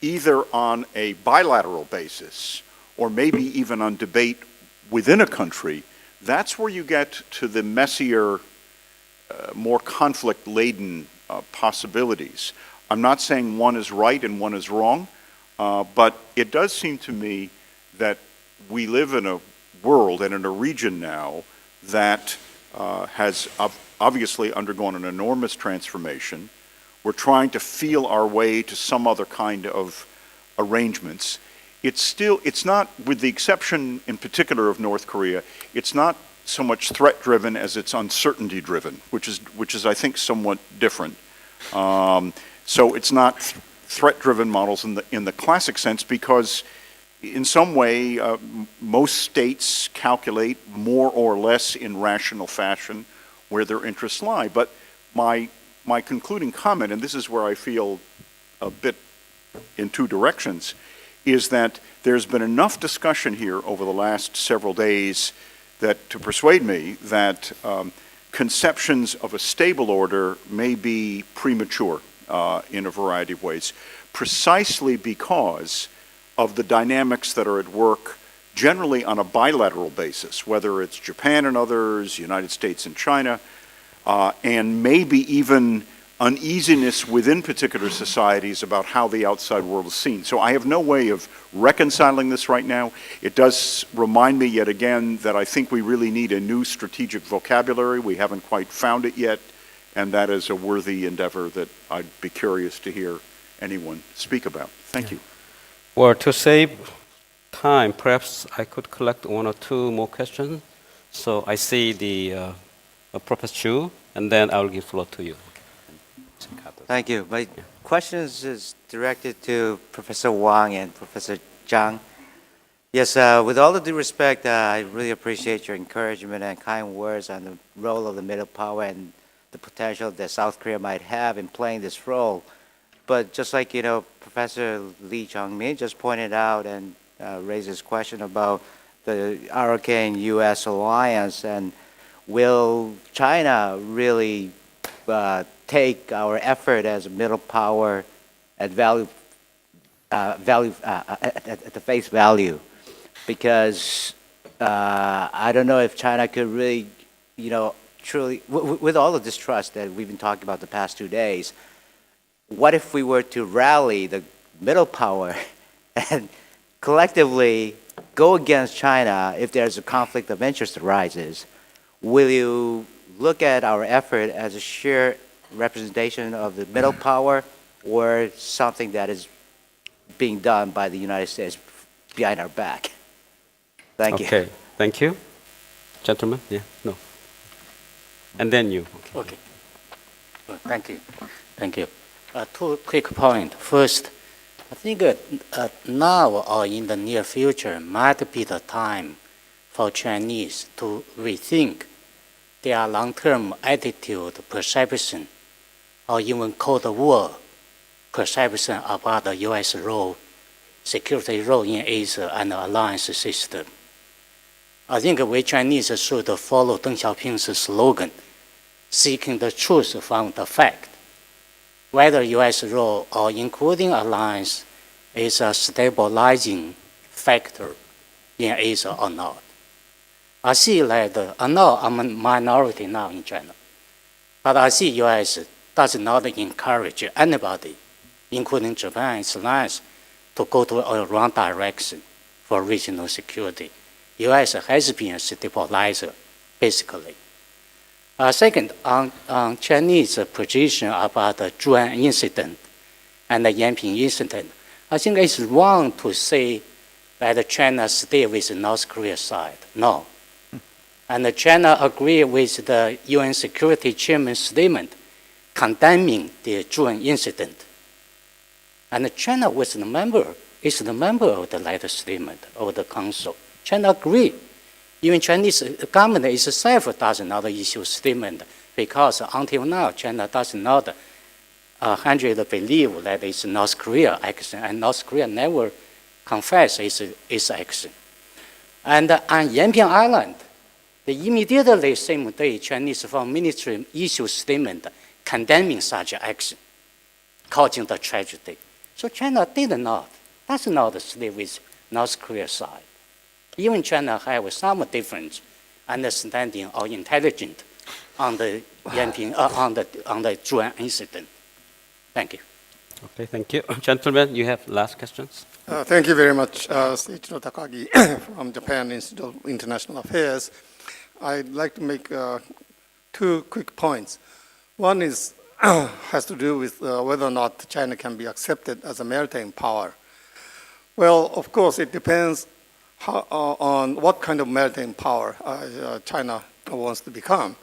either on a bilateral basis or maybe even on debate within a country, that's where you get to the messier, more conflict-laden possibilities. I'm not saying one is right and one is wrong, but it does seem to me that we live in a world and in a region now that has obviously undergone an enormous transformation. We're trying to feel our way to some other kind of arrangements. It's not, with the exception in particular of North Korea, it's not so much threat-driven as it's uncertainty-driven, which is I think somewhat different. So it's not threat-driven models in the classic sense, because in some way most states calculate more or less in rational fashion where their interests lie. But my concluding comment, and this is where I feel a bit in two directions, is that there's been enough discussion here over the last several days to persuade me that conceptions of a stable order may be premature in a variety of ways, precisely because of the dynamics that are at work generally on a bilateral basis, whether it's Japan and others, United States and China, and maybe even uneasiness within particular societies about how the outside world is seen. So I have no way of reconciling this right now. It does remind me yet again that I think we really need a new strategic vocabulary. We haven't quite found it yet, and that is a worthy endeavor that I'd be curious to hear anyone speak about. Thank you. Well, to save time, perhaps I could collect one or two more questions. So I see the Professor Chu, and then I'll give floor to you. Thank you. My question is directed to Professor Wang and Professor Zhang. Yes, with all the due respect, I really appreciate your encouragement and kind words on the role of the middle power and the potential that South Korea might have in playing this role. But just like, Professor Lee Chong-min just pointed out and raised this question about the ROK and U.S. alliance, and will China really take our effort as a middle power at at the face value? Because I don't know if China could really, truly, with all the distrust that we've been talking about the past 2 days, what if we were to rally the middle power and collectively go against China if there's a conflict of interest arises? Will you look at our effort as a sheer representation of the middle power, or something that is being done by the United States behind our back? Thank you. Okay, thank you. Gentlemen, yeah, no. And then you. Okay. Thank you. Thank you. 2 quick points. First, I think now or in the near future might be the time for Chinese to rethink their long-term attitude, perception, or even Cold War perception about the U.S. role, security role in Asia and the alliance system. I think we Chinese should follow Deng Xiaoping's slogan, seeking the truth from the fact, whether U.S. role or including alliance is a stabilizing factor in Asia or not. I see that I know I'm a minority now in China, but I see U.S. does not encourage anybody, including Japan and its alliance, to go to a wrong direction for regional security. U.S. has been a stabilizer, basically. Second, on Chinese position about the Zhang incident and the Yanping incident, I think it's wrong to say that China stay with the North Korea side. No. And China agree with the UN Security Chairman's statement condemning the Zhang incident. And China is the member of the latter statement of the Council. China agree. Even Chinese government itself does not issue statement, because until now China does not 100% believe that it's North Korea action, and North Korea never confess its action. And on Yanping Island, immediately same day, Chinese foreign ministry issued statement condemning such action, causing the tragedy. So China does not stay with North Korea side. Even China have some different understanding or intelligence on the Yanping, on the Zhang incident. Thank you. Okay, thank you. Gentlemen, you have last questions? Thank you very much, Seiichiro Takagi from Japan Institute of International Affairs. I'd like to make 2 quick points. One is has to do with whether or not China can be accepted as a maritime power. Well, of course, it depends on what kind of maritime power China wants to become.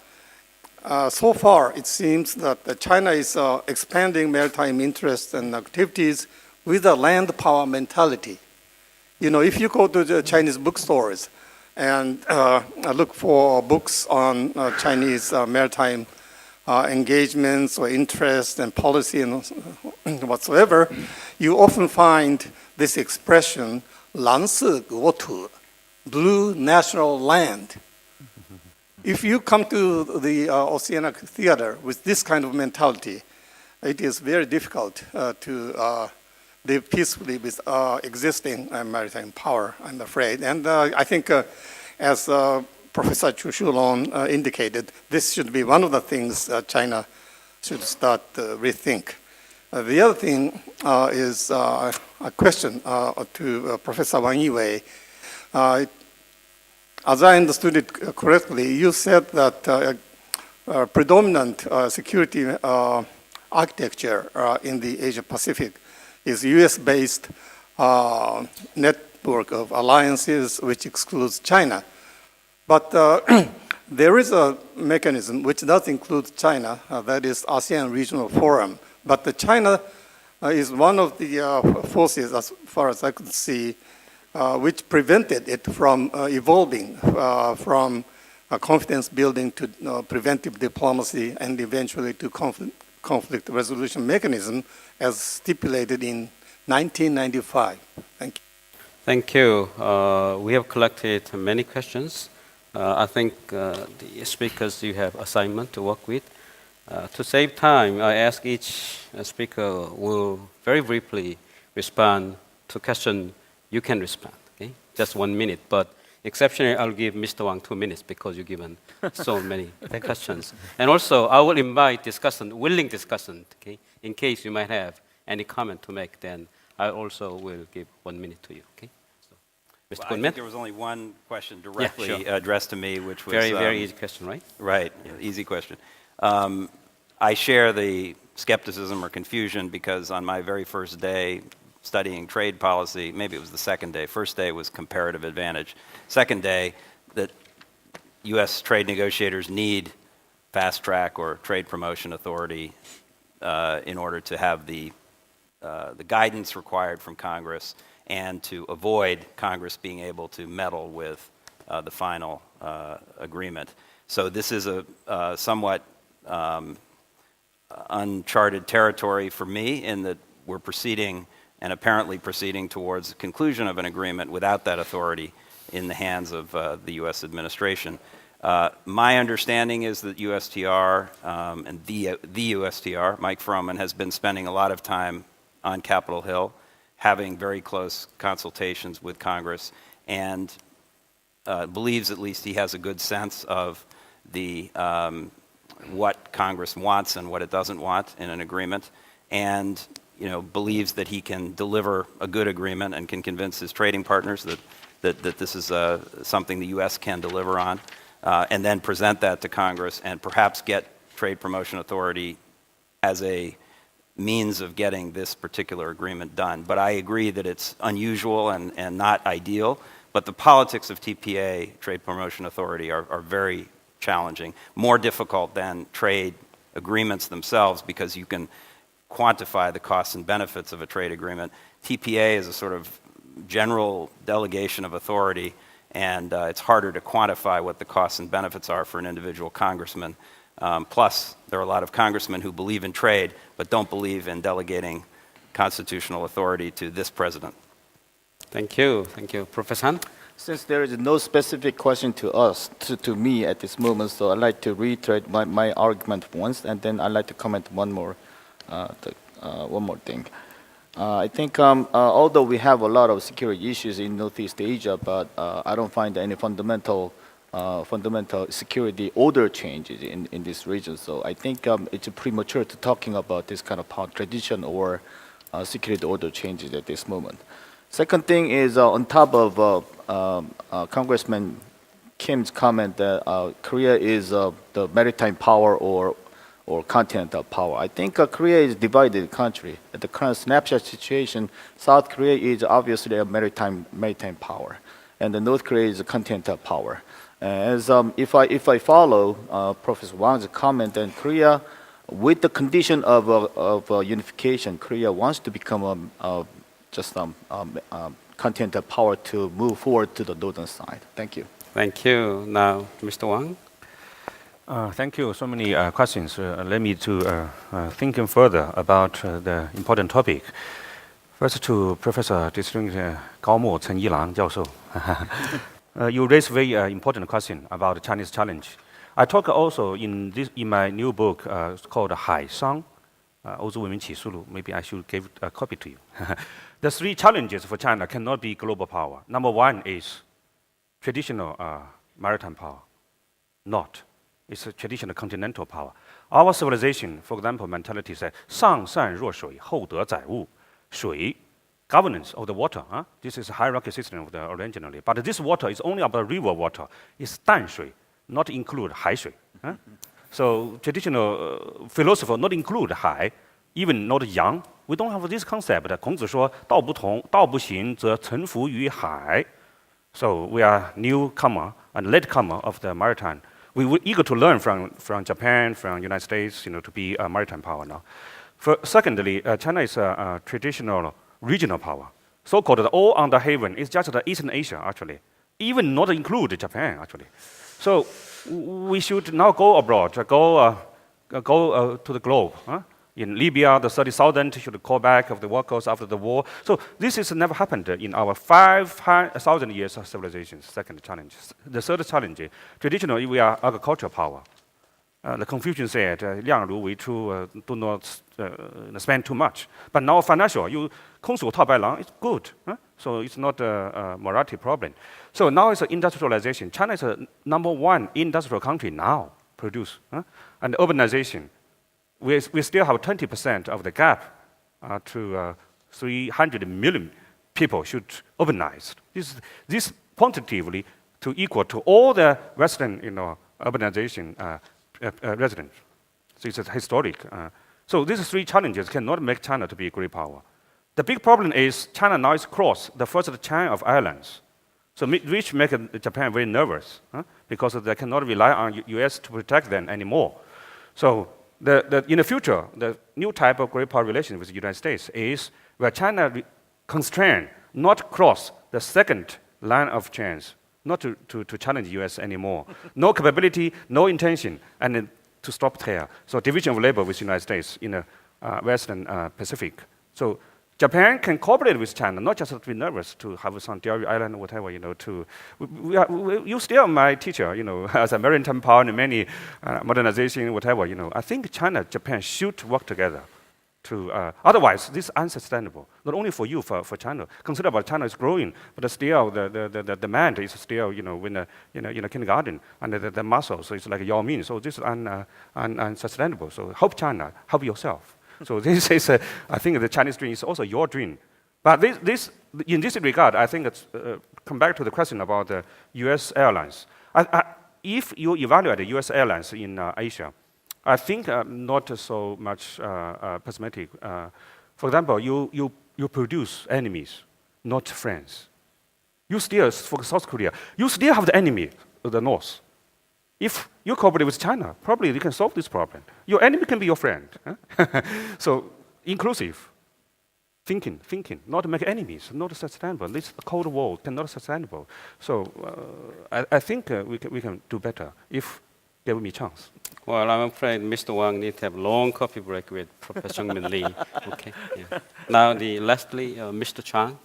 So far, it seems that China is expanding maritime interests and activities with a land power mentality. If you go to the Chinese bookstores and look for books on Chinese maritime engagements or interests and policy and whatsoever, you often find this expression, 蓝色国土, blue national land. If you come to the Oceanic Theater with this kind of mentality, it is very difficult to live peacefully with existing maritime power, I'm afraid. And I think, as Professor Chu Shulong indicated, this should be one of the things China should start to rethink. The other thing is a question to Professor Wang Yiwei. As I understood it correctly, you said that predominant security architecture in the Asia-Pacific is US-based network of alliances which excludes China. But there is a mechanism which does include China, that is ASEAN Regional Forum. But China is one of the forces, as far as I could see, which prevented it from evolving from confidence building to preventive diplomacy and eventually to conflict resolution mechanism as stipulated in 1995? Thank you. Thank you. We have collected many questions. I think the speakers, you have assignment to work with. To save time, I ask each speaker will very briefly respond to question you can respond. Okay? Just 1 minute, but exceptionally, I'll give Mr. Wang 2 minutes because you've given so many questions. And also, I will invite discussion, willing discussion, okay? In case you might have any comment to make, then I also will give 1 minute to you, okay? So, Mr. Well, I Goodman? think there was only one question directly sure. addressed to me, which was... Very easy question, right? Right, easy question. I share the skepticism or confusion because on my very first day studying trade policy, maybe it was the second day, first day was comparative advantage. Second day, that U.S. trade negotiators need fast track or trade promotion authority in order to have the guidance required from Congress and to avoid Congress being able to meddle with the final agreement. So this is a somewhat uncharted territory for me in that we're proceeding and apparently proceeding towards the conclusion of an agreement without that authority in the hands of the U.S. administration. My understanding is that USTR and the USTR, Mike Froman, has been spending a lot of time on Capitol Hill, having very close consultations with Congress, and believes at least he has a good sense of the what Congress wants and what it doesn't want in an agreement, and believes that he can deliver a good agreement and can convince his trading partners that this is something the U.S. can deliver on, and then present that to Congress and perhaps get trade promotion authority as a means of getting this particular agreement done. But I agree that it's unusual and not ideal, but the politics of TPA, trade promotion authority, are very challenging, more difficult than trade agreements themselves because you can quantify the costs and benefits of a trade agreement. TPA is a sort of general delegation of authority, and it's harder to quantify what the costs and benefits are for an individual congressman. Plus, there are a lot of congressmen who believe in trade but don't believe in delegating constitutional authority to this president. Thank you. Thank you. Professor Han? Since there is no specific question to us, to me at this moment, so I'd like to reiterate my argument once, and then I'd like to comment one more thing. I think although we have a lot of security issues in Northeast Asia, but I don't find any fundamental security order changes in this region. So I think it's premature to talking about this kind of tradition or security order changes at this moment. Second thing is on top of Congressman Kim's comment that Korea is the maritime power or continental power. I think Korea is a divided country. At the current snapshot situation, South Korea is obviously a maritime power, and the North Korea is a continental power. As if I follow Professor Wang's comment, then Korea, with the condition of unification, Korea wants to become continental power to move forward to the northern side. Thank you. Thank you. Now, Mr. Wang. Thank you. So many questions. Let me to thinking further about the important topic. First, to Professor Distinguished Gao Mo Chen Yilang 教授. You raised a very important question about the Chinese challenge. I talk also in my new book called 海商 欧洲文明启示录. Maybe I should give a copy to you. The three challenges for China cannot be global power. Number one is traditional maritime power. Not. It's a traditional continental power. Our civilization, for example, mentality says, 上善若水, 厚德载物. 水, governance of the water. This is a hierarchy system of the originally. But this water is only about river water. It's 淡水, not include 海水. So traditional philosopher not include 海, even not yang. We don't have this concept. 孔子说道不同，道不行则臣服于海. So we are newcomer and latecomer of the maritime. We were eager to learn from Japan, from United States, to be a maritime power now. Secondly, China is a traditional regional power. So-called all under heaven is just the Eastern Asia, actually. Even not include Japan, actually. So we should now go abroad, go to the globe. In Libya, the 30,000 should call back of the workers after the war. So this has never happened in our 5,000 years of civilization. Second challenge. The third challenge, traditionally we are agricultural power. The Confucian said, 量如为出, do not spend too much. But now financial,空手套白狼, it's good. So it's not a morality problem. So now it's industrialization. China is a #1 industrial country now, produce. And urbanization. We still have 20% of the gap to 300 million people should urbanize. This quantitatively to equal to all the Western, urbanization residents. So it's a historic. So these three challenges cannot make China to be a great power. The big problem is China now is crossed the first chain of islands. So which make Japan very nervous because they cannot rely on U.S. to protect them anymore. So in the future, the new type of great power relation with the United States is where China constrain, not cross the second line of chains, not to challenge U.S. anymore. No capability, no intention, and to stop there. So division of labor with the United States in the Western Pacific. So Japan can cooperate with China, not just to be nervous to have some Diaoyu Island or whatever, you still my teacher, as a maritime power and many modernization, whatever, I think China, Japan should work together to, otherwise this is unsustainable, not only for you, for China. Consider about China is growing, but still the demand is still, in a kindergarten, and the muscle, so it's like Yao Ming, so this is unsustainable. So help China, help yourself. So this is, I think the Chinese dream is also your dream. But in this regard, I think it's, come back to the question about the U.S. airlines. If you evaluate the U.S. airlines in Asia, I think not so much pessimistic. For example, you produce enemies, not friends. You still, for South Korea, you still have the enemy of the North. If you cooperate with China, probably you can solve this problem. Your enemy can be your friend. So inclusive thinking, not to make enemies, not sustainable. This Cold War cannot sustainable. So I think we can do better if give me a chance. Well, I'm afraid Mr. Wang needs to have a long coffee break with Professor Jongryn Lee. Okay. Yeah. Now, lastly, Mr. Chan.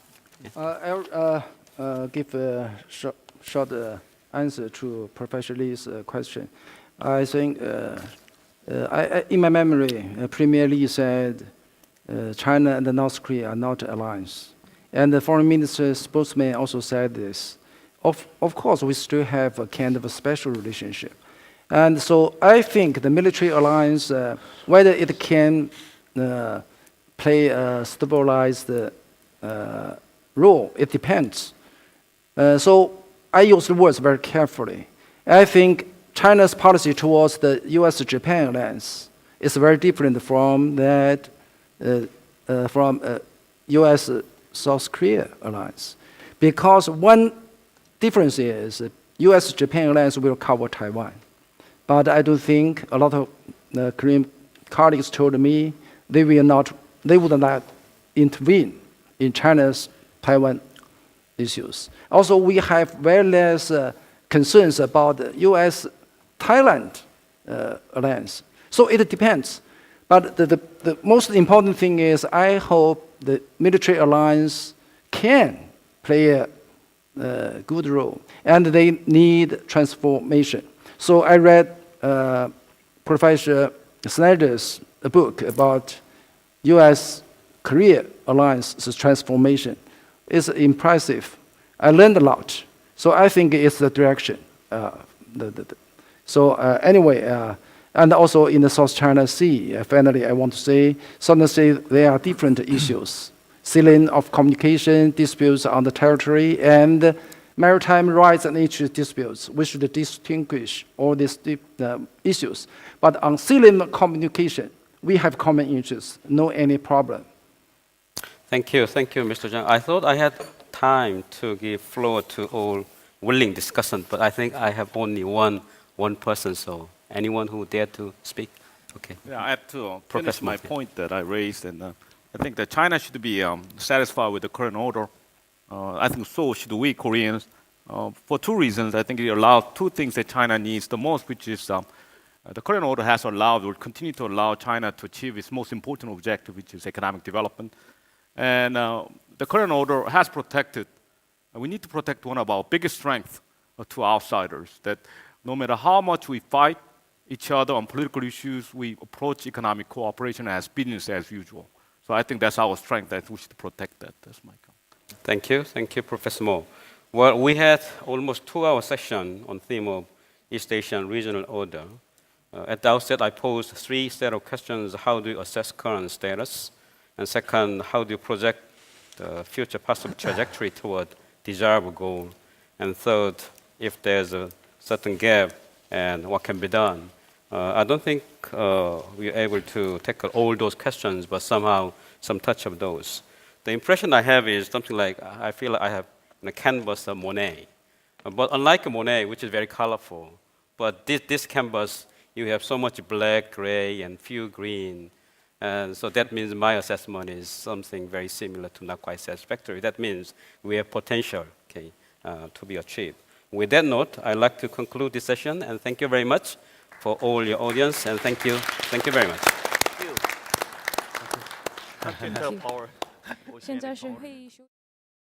Yeah. I'll give a short answer to Professor Lee's question. I think, in my memory, Premier Lee said China and North Korea are not allies. And the foreign minister spokesman also said this. Of course, we still have a kind of a special relationship. And so I think the military alliance, whether it can play a stabilized role, it depends. So I use the words very carefully. I think China's policy towards the U.S.-Japan alliance is very different from that from U.S.-South Korea alliance, because one difference is U.S.-Japan alliance will cover Taiwan, but I do think a lot of Korean colleagues told me they would not intervene in China's Taiwan issues. Also, we have very less concerns about the U.S.-Thailand alliance. So it depends. But the most important thing is I hope the military alliance can play a good role, and they need transformation. So I read Professor Snyder's book about U.S.-Korea alliance's transformation. It's impressive. I learned a lot. So I think it's the direction. Anyway, and also in the South China Sea, finally I want to say, Southern Sea, there are different issues. Ceiling of communication, disputes on the territory, and maritime rights and interest disputes. We should distinguish all these issues. But on ceiling communication, we have common interests, no any problem. Thank you, Mr. Zhang. I thought I had time to give floor to all willing discussants, but I think I have only one person, so anyone who dare to speak? Okay. Yeah, I have to finish my point that I raised, and I think that China should be satisfied with the current order. I think so should we Koreans. for two reasons. I think it allows two things that China needs the most, which is the current order has allowed, will continue to allow China to achieve its most important objective, which is economic development. And the current order has protected, we need to protect one of our biggest strengths to outsiders, that no matter how much we fight each other on political issues, we approach economic cooperation as business as usual. So I think that's our strength, that we should protect that. That's my comment. Thank you, Professor Mo. Well, we had almost 2-hour session on theme of East Asian regional order. At the outset, I posed 3 set of questions. How do you assess current status? And second, how do you project the future possible trajectory toward desirable goal? And third, if there's a certain gap and what can be done. I don't think we are able to tackle all those questions, but somehow some touch of those. The impression I have is something like, I feel like I have a canvas of Monet. But unlike Monet, which is very colorful, but this canvas, you have so much black, gray, and few green. And so that means my assessment is something very similar to not quite satisfactory. That means we have potential, okay, to be achieved. With that note, I'd like to conclude this session, and thank you very much for all your audience, and thank you very much. Thank you.